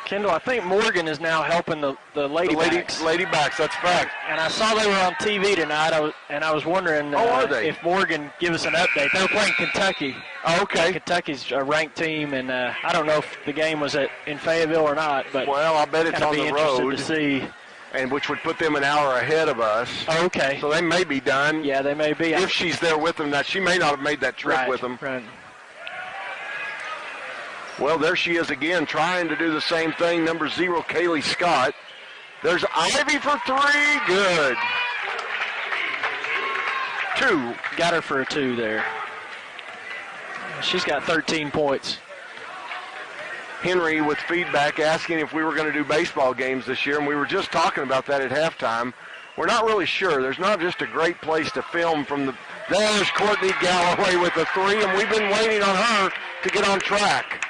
Kendall, I think Morgan is now helping the Ladybacks. Ladybacks, that's fact. And I saw they were on TV tonight, I was wondering are they? if Morgan give us an update. They were playing Kentucky. Oh, okay. Kentucky's a ranked team, and I don't know if the game was in Fayetteville or not, but well, I bet it's on the road. To see. And which would put them an hour ahead of us. Oh, okay. So they may be done. Yeah, they may be. If she's there with them. Now, she may not have made that trip with them. Right. Well, there she is again, trying to do the same thing. Number 0, Kaylee Scott. There's Ivy for 3. Good. 2. Got her for a 2 there. She's got 13 points. Henry with feedback asking if we were going to do baseball games this year, and we were just talking about that at halftime. We're not really sure. There's not just a great place to film from the... There's Courtney Galloway with a 3, and we've been waiting on her to get on track.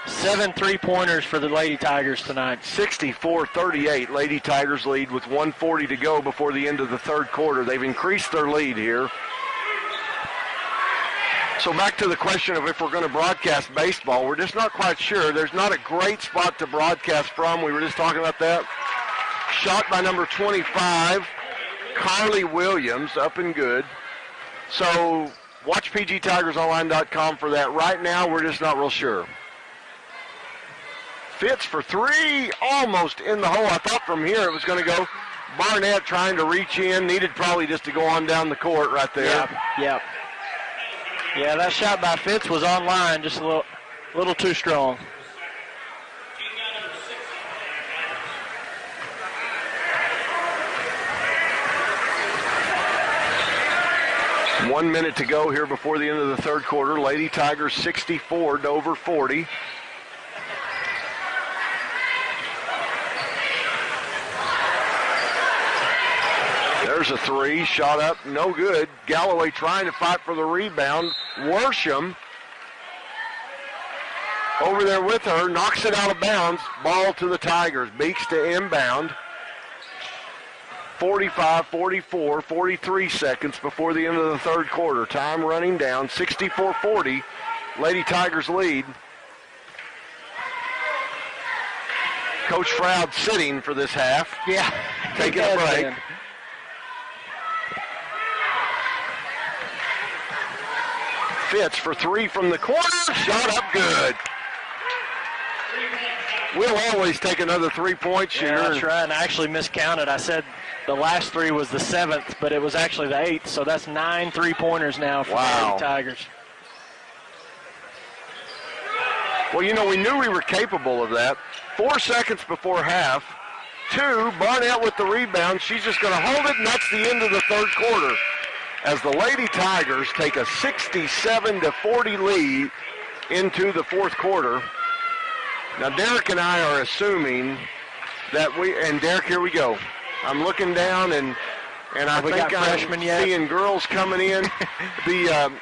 7 3-pointers for the Lady Tigers tonight. 64-38. Lady Tigers lead with 1:40 to go before the end of the third quarter. They've increased their lead here. So back to the question of if we're going to broadcast baseball, we're just not quite sure. There's not a great spot to broadcast from. We were just talking about that. Shot by number 25, Carly Williams, up and good. So watch pgtigersonline.com for that. Right now, we're just not real sure. Fitz for 3, almost in the hole. I thought from here it was going to go. Barnett trying to reach in, needed probably just to go on down the court right there. Yep. Yeah, that shot by Fitz was on line, just a little too strong. One minute to go here before the end of the third quarter. Lady Tigers 64, Dover 40. There's a 3, shot up, no good. Galloway trying to fight for the rebound. Worsham over there with her, knocks it out of bounds. Ball to the Tigers. Beeks to inbound. 45, 44, 43 seconds before the end of the third quarter. Time running down, 64-40. Lady Tigers lead. Coach Froud sitting for this half. Yeah. Taking a break. Been. Fitz for 3 from the corner. Shot up good. We'll always take another three-point shooter. Yeah, that's right, and I actually miscounted. I said the last three was the 7th, but it was actually the 8th, so that's 9 3-pointers now for the Lady Tigers. Well, you know, we knew we were capable of that. 4 seconds before half. 2, Barnett with the rebound. She's just going to hold it, and that's the end of the third quarter as the Lady Tigers take a 67-40 lead into the fourth quarter. Now, Derek and I are assuming that and Derek, here we go. I'm looking down, and I think I'm seeing girls coming in.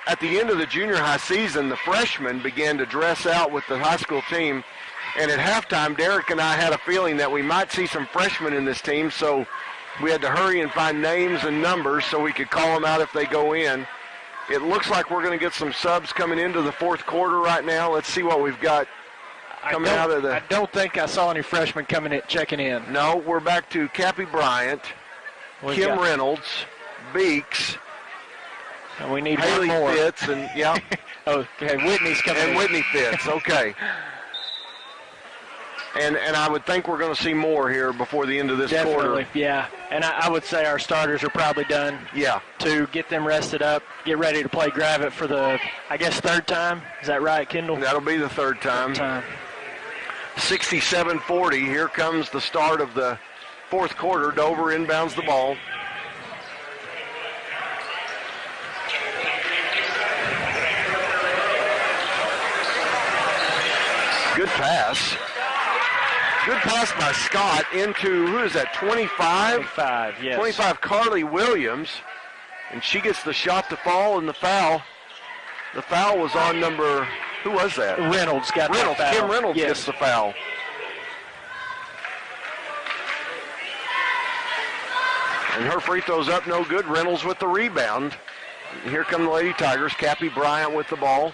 At the end of the junior high season, the freshmen began to dress out with the high school team. And at halftime, Derek and I had a feeling that we might see some freshmen in this team, so we had to hurry and find names and numbers so we could call them out if they go in. It looks like we're going to get some subs coming into the fourth quarter right now. Let's see what we've got coming out of the... I don't think I saw any freshmen coming in, checking in. No, we're back to Cappy Bryant, Kim Reynolds, Beeks, and we need Haley one more. Fitz, and yeah. Okay, Whitney's coming in. And Whitney Fitz, okay. And I would think we're going to see more here before the end of this quarter. Definitely, yeah. And I would say our starters are probably done. Yeah. To get them rested up, get ready to play Gravett for the, I guess, third time. Is that right, Kendall? That'll be the third time. 67-40. Here comes the start of the fourth quarter. Dover inbounds the ball. Good pass. Good pass by Scott into, who is that, 25? 25, yes. 25, Carly Williams. And she gets the shot to fall and the foul. The foul was on number, who was that? Reynolds got the foul. Kim Reynolds gets the foul. And her free throw's up, no good. Reynolds with the rebound. And here come the Lady Tigers. Cappy Bryant with the ball.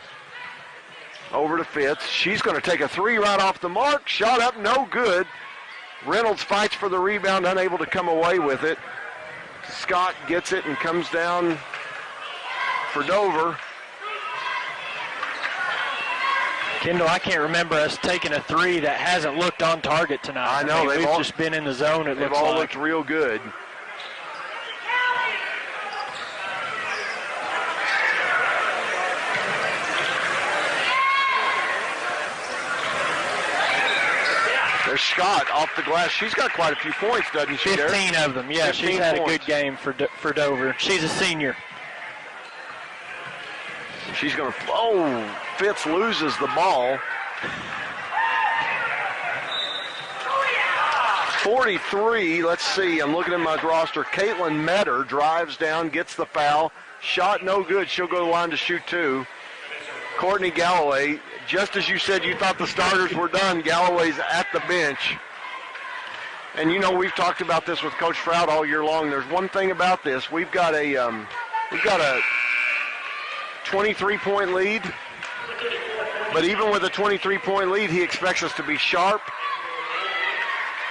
Over to Fitz. She's going to take a three right off the mark. Shot up, no good. Reynolds fights for the rebound, unable to come away with it. Scott gets it and comes down for Dover. Kendall, I can't remember us taking a three that hasn't looked on target tonight. I know. We've just been in the zone, it looks like. They've all looked real good. There's Scott off the glass. She's got quite a few points, doesn't she, 15 Derek? of them, yeah. She's had a good game for Dover. She's a senior. She's going to, Fitz loses the ball. 43, let's see, I'm looking at my roster. Caitlin Metter drives down, gets the foul. Shot no good. She'll go to the line to shoot two. Courtney Galloway, just as you said you thought the starters were done, Galloway's at the bench. And, you know, we've talked about this with Coach Froud all year long. There's one thing about this. We've got a 23-point lead. But even with a 23-point lead, he expects us to be sharp,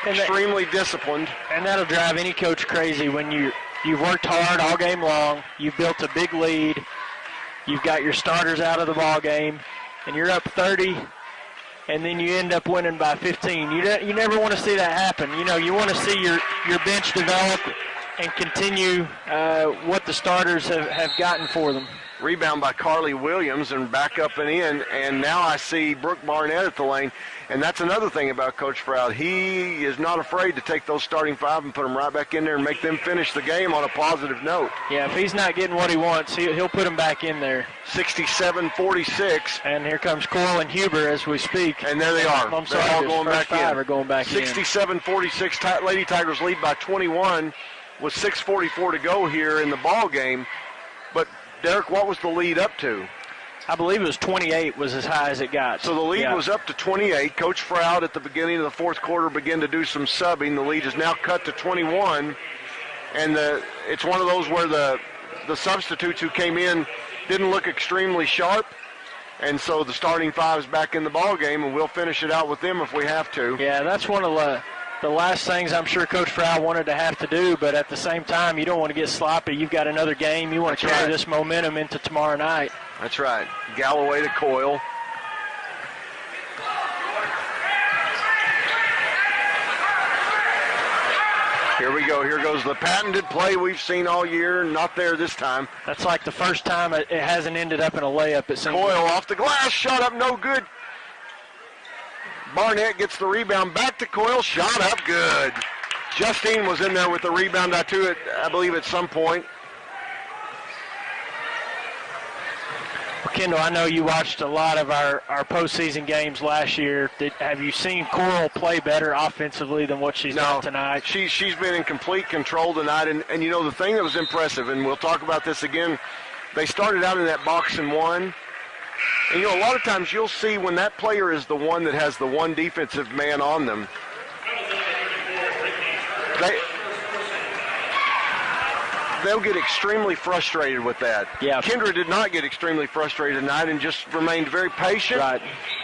extremely disciplined. And that'll drive any coach crazy when you've worked hard all game long, you've built a big lead, you've got your starters out of the ball game, and you're up 30, and then you end up winning by 15. You never want to see that happen. You know, you want to see your bench develop and continue what the starters have gotten for them. Rebound by Carly Williams and back up and in, and now I see Brooke Barnett at the lane. And that's another thing about Coach Froud. He is not afraid to take those starting five and put them right back in there and make them finish the game on a positive note. Yeah, if he's not getting what he wants, he'll put them back in there. 67-46. And here comes Coral and Huber as we speak. And there they are. I'm sorry, they're all going back in. Are going back 67-46. Lady Tigers lead by 21 with 6:44 to go here in the ball game. But, Derek, what was the lead up to? I believe it was 28 was as high as it got. So the lead was up to 28. Coach Froud at the beginning of the fourth quarter began to do some subbing. The lead is now cut to 21. And it's one of those where the substitutes who came in didn't look extremely sharp. And so the starting five is back in the ball game, and we'll finish it out with them if we have to. Yeah, that's one of the last things I'm sure Coach Froud wanted to have to do, but at the same time, you don't want to get sloppy. You've got another game. You want to carry this momentum into tomorrow night. That's right. Galloway to Coyle. Here we go. Here goes the patented play we've seen all year. Not there this time. That's like the first time it hasn't ended up in a layup. It seems. Coyle off the glass. Shot up. No good. Barnett gets the rebound. Back to Coyle. Shot up. Good. Justine was in there with the rebound, I believe, at some point. Well, Kendall, I know you watched a lot of our postseason games last year. Have you seen Coral play better offensively than what she's done tonight? She's been in complete control tonight. And, you know, the thing that was impressive, and we'll talk about this again, they started out in that box and one. And, you know, a lot of times you'll see when that player is the one that has the one defensive man on them, they'll get extremely frustrated with that. Yeah. Kendra did not get extremely frustrated tonight and just remained very patient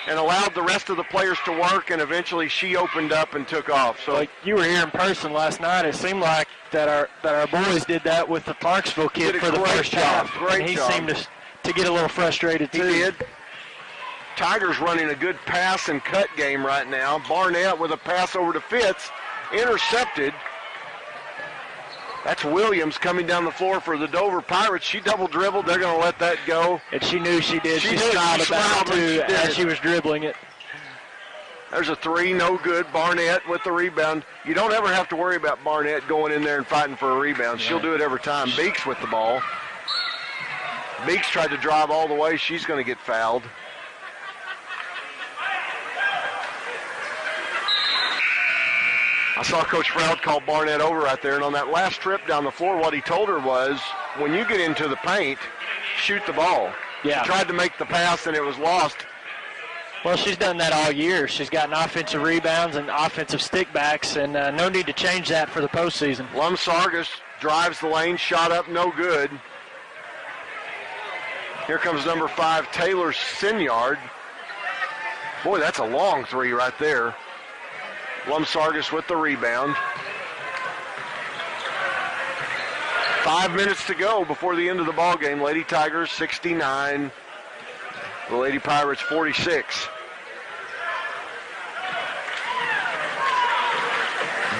and allowed the rest of the players to work, and eventually she opened up and took off. So like you were here in person last night. It seemed like that our boys did that with the Parksville kid for the first half. Great job. Seemed to get a little frustrated too. He did. Tigers running a good pass and cut game right now. Barnett with a pass over to Fitz, intercepted. That's Williams coming down the floor for the Dover Pirates. She double dribbled. They're going to let that go. And she knew she did. She smiled about it too as she was dribbling it. There's a three, no good. Barnett with the rebound. You don't ever have to worry about Barnett going in there and fighting for a rebound. She'll do it every time. Beeks with the ball. Beeks tried to drive all the way. She's going to get fouled. I saw Coach Froud call Barnett over right there, and on that last trip down the floor, what he told her was, when you get into the paint, shoot the ball. Yeah. She tried to make the pass, and it was lost. Well, she's done that all year. She's gotten offensive rebounds and offensive stickbacks, and no need to change that for the postseason. Lum Sargis drives the lane, shot up, no good. Here comes number 5, Taylor Sinyard. Boy, that's a long three right there. Lum Sargis with the rebound. 5 minutes to go before the end of the ball game. Lady Tigers 69, the Lady Pirates 46.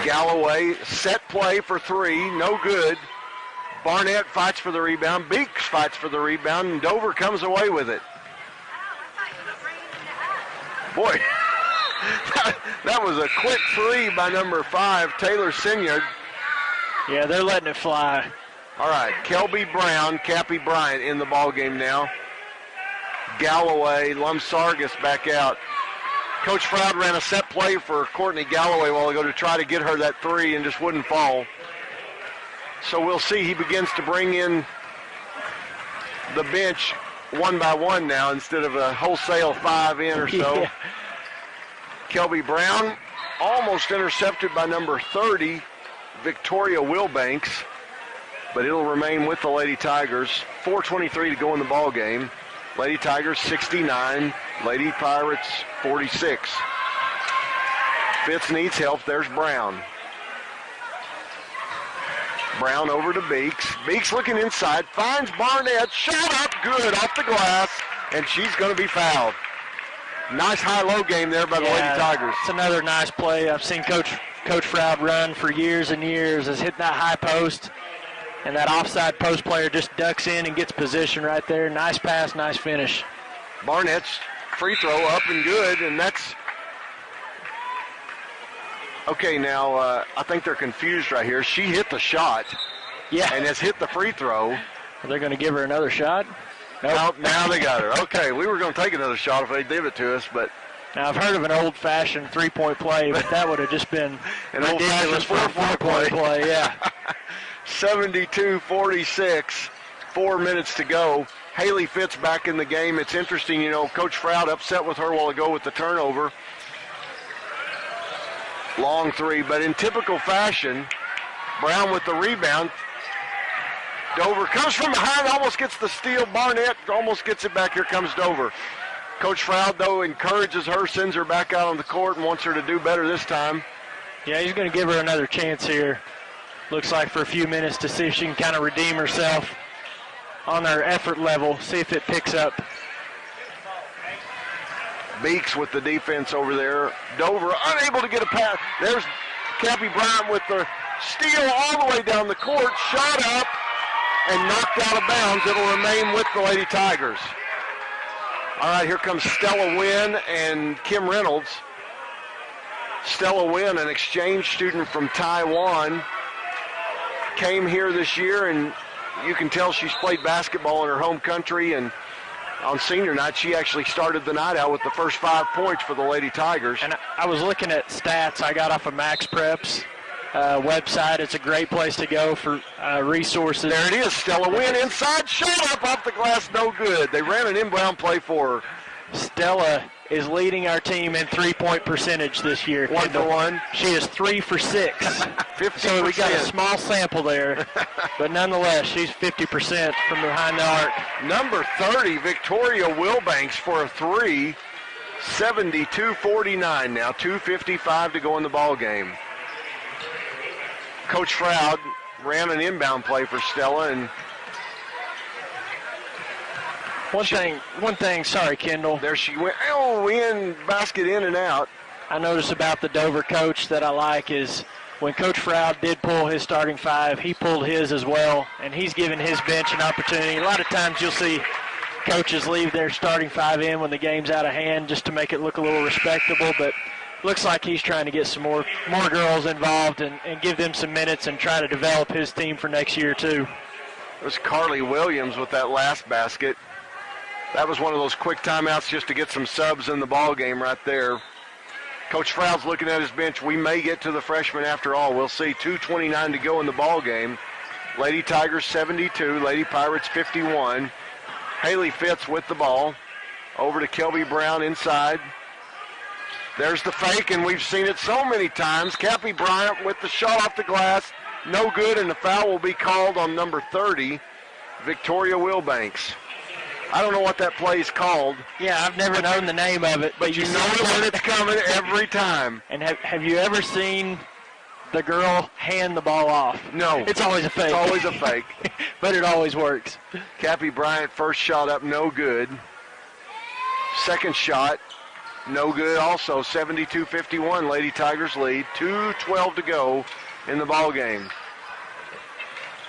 Galloway set play for three, no good. Barnett fights for the rebound. Beeks fights for the rebound, and Dover comes away with it. Boy. That was a quick three by number 5, Taylor Sinyard. Yeah, they're letting it fly. All right, Kelby Brown, Cappy Bryant in the ball game now. Galloway, Lum Sargis back out. Coach Froud ran a set play for Courtney Galloway a while ago to try to get her that three and just wouldn't fall. So we'll see. He begins to bring in the bench one by one now instead of a wholesale 5 in or so. Yeah. Kelby Brown almost intercepted by number 30, Victoria Wilbanks, but it'll remain with the Lady Tigers. 4:23 to go in the ball game. Lady Tigers 69, Lady Pirates 46. Fitz needs help. There's Brown. Brown over to Beeks. Beeks looking inside, finds Barnett, shot up good off the glass, and she's going to be fouled. Nice high-low game there by the Lady Tigers. It's another nice play. I've seen Coach Froud run for years and years, has hit that high post, and that offside post player just ducks in and gets position right there. Nice pass, nice finish. Barnett's free throw up and good, and that's... Okay, now I think they're confused right here. She hit the shot and has hit the free throw. Are they going to give her another shot? Nope. Now they got her. Okay, we were going to take another shot if they give it to us, but... Now, I've heard of an old-fashioned three-point play, but that would have just been an old-fashioned four-point play. Yeah. 72-46, 4 minutes to go. Haley Fitz back in the game. It's interesting, you know, Coach Froud upset with her a while ago with the turnover. Long three, but in typical fashion, Brown with the rebound. Dover comes from behind, almost gets the steal. Barnett almost gets it back. Here comes Dover. Coach Froud, though, encourages her, sends her back out on the court, and wants her to do better this time. Yeah, he's going to give her another chance here. Looks like for a few minutes to see if she can kind of redeem herself on her effort level, see if it picks up. Beeks with the defense over there. Dover unable to get a pass. There's Cappy Bryant with the Steal all the way down the court, shot up, and knocked out of bounds. It'll remain with the Lady Tigers. All right, here comes Stella Wynn and Kim Reynolds. Stella Wynn, an exchange student from Taiwan, came here this year, and you can tell she's played basketball in her home country, and on senior night, she actually started the night out with the first 5 points for the Lady Tigers. And I was looking at stats I got off of Max Prep's website. It's a great place to go for resources. There it is, Stella Wynn inside, shot up off the glass, no good. They ran an inbound play for her. Stella is leading our team in three-point percentage this year. 1 for 1. She is 3 for 6. 50%. So we got a small sample there, but nonetheless, she's 50% from behind the arc. Number 30, Victoria Wilbanks for a 3. 72-49 now, 2:55 to go in the ball game. Coach Froud ran an inbound play for Stella, and One thing, sorry, Kendall. there she went. Oh, basket in and out. I noticed about the Dover coach that I like is when Coach Froud did pull his starting 5, he pulled his as well, and he's given his bench an opportunity. A lot of times you'll see coaches leave their starting 5 in when the game's out of hand just to make it look a little respectable, but looks like he's trying to get some more girls involved and give them some minutes and try to develop his team for next year too. It was Carly Williams with that last basket. That was one of those quick timeouts just to get some subs in the ball game right there. Coach Froud's looking at his bench. We may get to the freshmen after all. We'll see. 2:29 to go in the ball game. Lady Tigers 72, Lady Pirates 51. Haley Fitz with the ball. Over to Kelby Brown inside. There's the fake, and we've seen it so many times. Cappy Bryant with the shot off the glass. No good, and the foul will be called on number 30, Victoria Wilbanks. I don't know what that play is called. Yeah, I've never known the name of it. But you know when it's coming every time. And have you ever seen the girl hand the ball off? No. It's always a fake. It's always a fake. But it always works. Cappy Bryant, first shot up, no good. Second shot, no good also. 72-51, Lady Tigers lead. 2:12 to go in the ball game.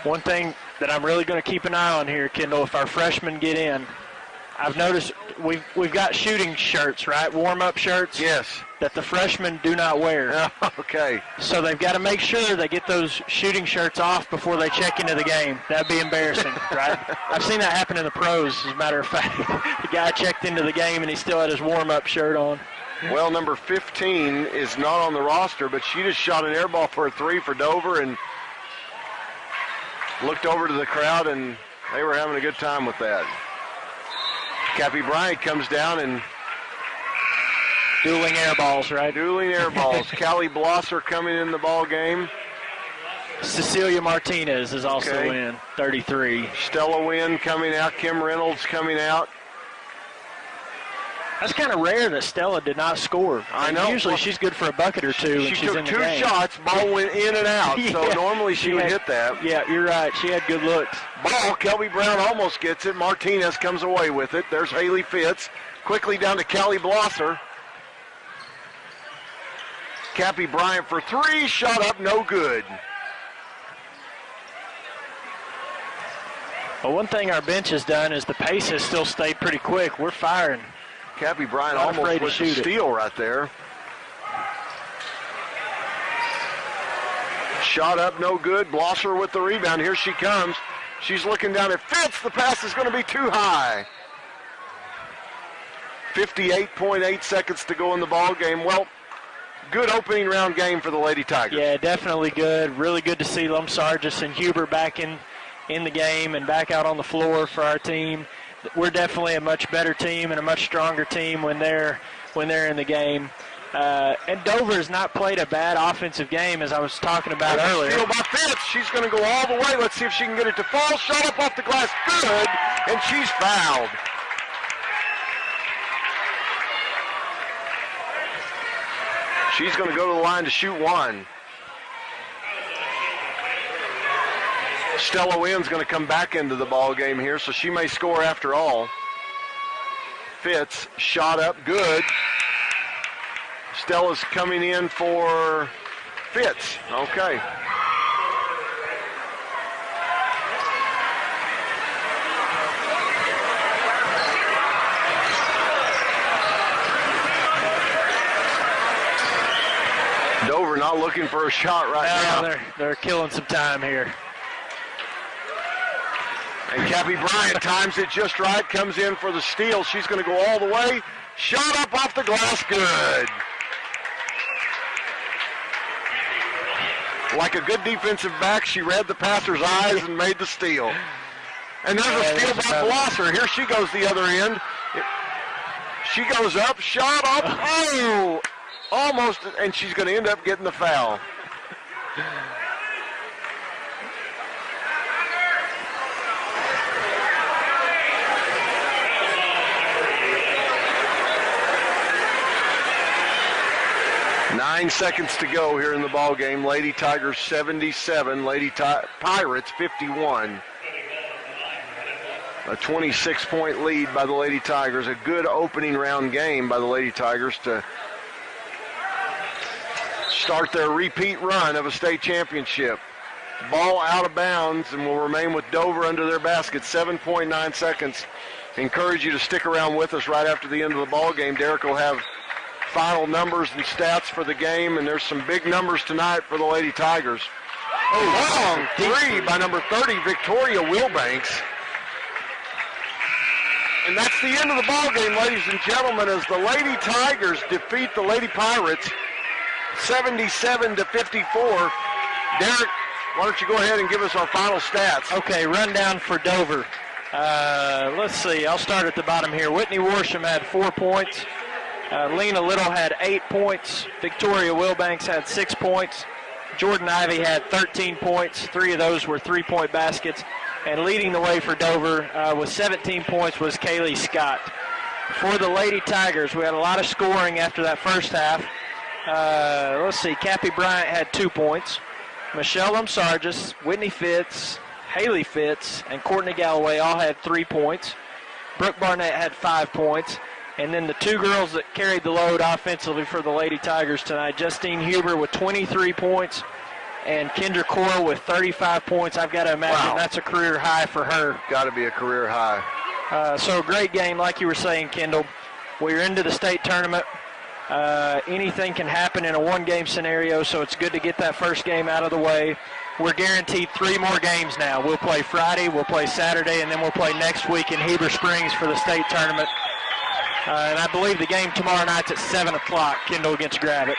One thing that I'm really going to keep an eye on here, Kendall, if our freshmen get in, I've noticed we've got shooting shirts, right? Warm-up shirts. Yes. That the freshmen do not wear. Okay. So they've got to make sure they get those shooting shirts off before they check into the game. That'd be embarrassing, right? I've seen that happen in the pros, as a matter of fact. The guy checked into the game and he still had his warm-up shirt on. Well, number 15 is not on the roster, but she just shot an air ball for a 3 for Dover and looked over to the crowd, and they were having a good time with that. Cappy Bryant comes down and dueling air balls, right? Dueling air balls. Callie Blosser coming in the ball game. Cecilia Martinez is also in, 33. Stella Wynn coming out. Kim Reynolds coming out. That's kind of rare that Stella did not score. I know. Usually she's good for a bucket or two when she's in the game. She took 2 shots, ball went in and out, so normally she would hit that. Yeah, you're right. She had good looks. Ball, Kelby Brown almost gets it. Martinez comes away with it. There's Haley Fitz. Quickly down to Callie Blosser. Cappy Bryant for 3, shot up, no good. Well, one thing our bench has done is the pace has still stayed pretty quick. We're firing. Cappy Bryant almost with the steal right there. Shot up, no good. Blosser with the rebound. Here she comes. She's looking down at Fitz. The pass is going to be too high. 58.8 seconds to go in the ball game. Well, good opening round game for the Lady Tigers. Yeah, definitely good. Really good to see Lum Sargis and Huber back in the game and back out on the floor for our team. We're definitely a much better team and a much stronger team when they're in the game. And Dover has not played a bad offensive game, as I was talking about earlier. Steal by Fitz. She's going to go all the way. Let's see if she can get it to fall. Shot up off the glass. Good. And she's fouled. She's going to go to the line to shoot 1. Stella Wynn's going to come back into the ball game here, so she may score after all. Fitz, shot up, good. Stella's coming in for Fitz. Okay. Dover not looking for a shot right now. They're killing some time here. And Cappy Bryant times it just right, comes in for the steal. She's going to go all the way. Shot up off the glass, good. Like a good defensive back, she read the passer's eyes and made the steal. And there's a steal by Blosser. Here she goes the other end. She goes up, shot up, oh, almost, and she's going to end up getting the foul. Nine seconds to go here in the ball game. Lady Tigers 77, Pirates 51. A 26-point lead by the Lady Tigers. A good opening round game by the Lady Tigers to start their repeat run of a state championship. Ball out of bounds and will remain with Dover under their basket. 7.9 seconds. Encourage you to stick around with us right after the end of the ball game. Derek will have final numbers and stats for the game, and there's some big numbers tonight for the Lady Tigers. Long three by number 30, Victoria Wilbanks. And that's the end of the ball game, ladies and gentlemen, as the Lady Tigers defeat the Lady Pirates 77-54. Derek, why don't you go ahead and give us our final stats? Okay, rundown for Dover. Let's see, I'll start at the bottom here. Whitney Worsham had 4 points. Lena Little had 8 points. Victoria Wilbanks had 6 points. Jordan Ivey had 13 points. 3 of those were three-point baskets. And leading the way for Dover with 17 points was Kaylee Scott. For the Lady Tigers, we had a lot of scoring after that first half. Let's see, Cappy Bryant had 2 points. Michelle Sargis, Whitney Fitz, Haley Fitz, and Courtney Galloway all had 3 points. Brooke Barnett had 5 points. And then the 2 girls that carried the load offensively for the Lady Tigers tonight, Justine Huber with 23 points and Kendra Coral with 35 points. I've got to imagine that's a career high for her. Got to be a career high. So a great game, like you were saying, Kendall. We're into the state tournament. Anything can happen in a one-game scenario, so it's good to get that first game out of the way. We're guaranteed 3 more games now. We'll play Friday, we'll play Saturday, and then we'll play next week in Heber Springs for the state tournament. And I believe the game tomorrow night's at 7 o'clock, Kendall against Gravett.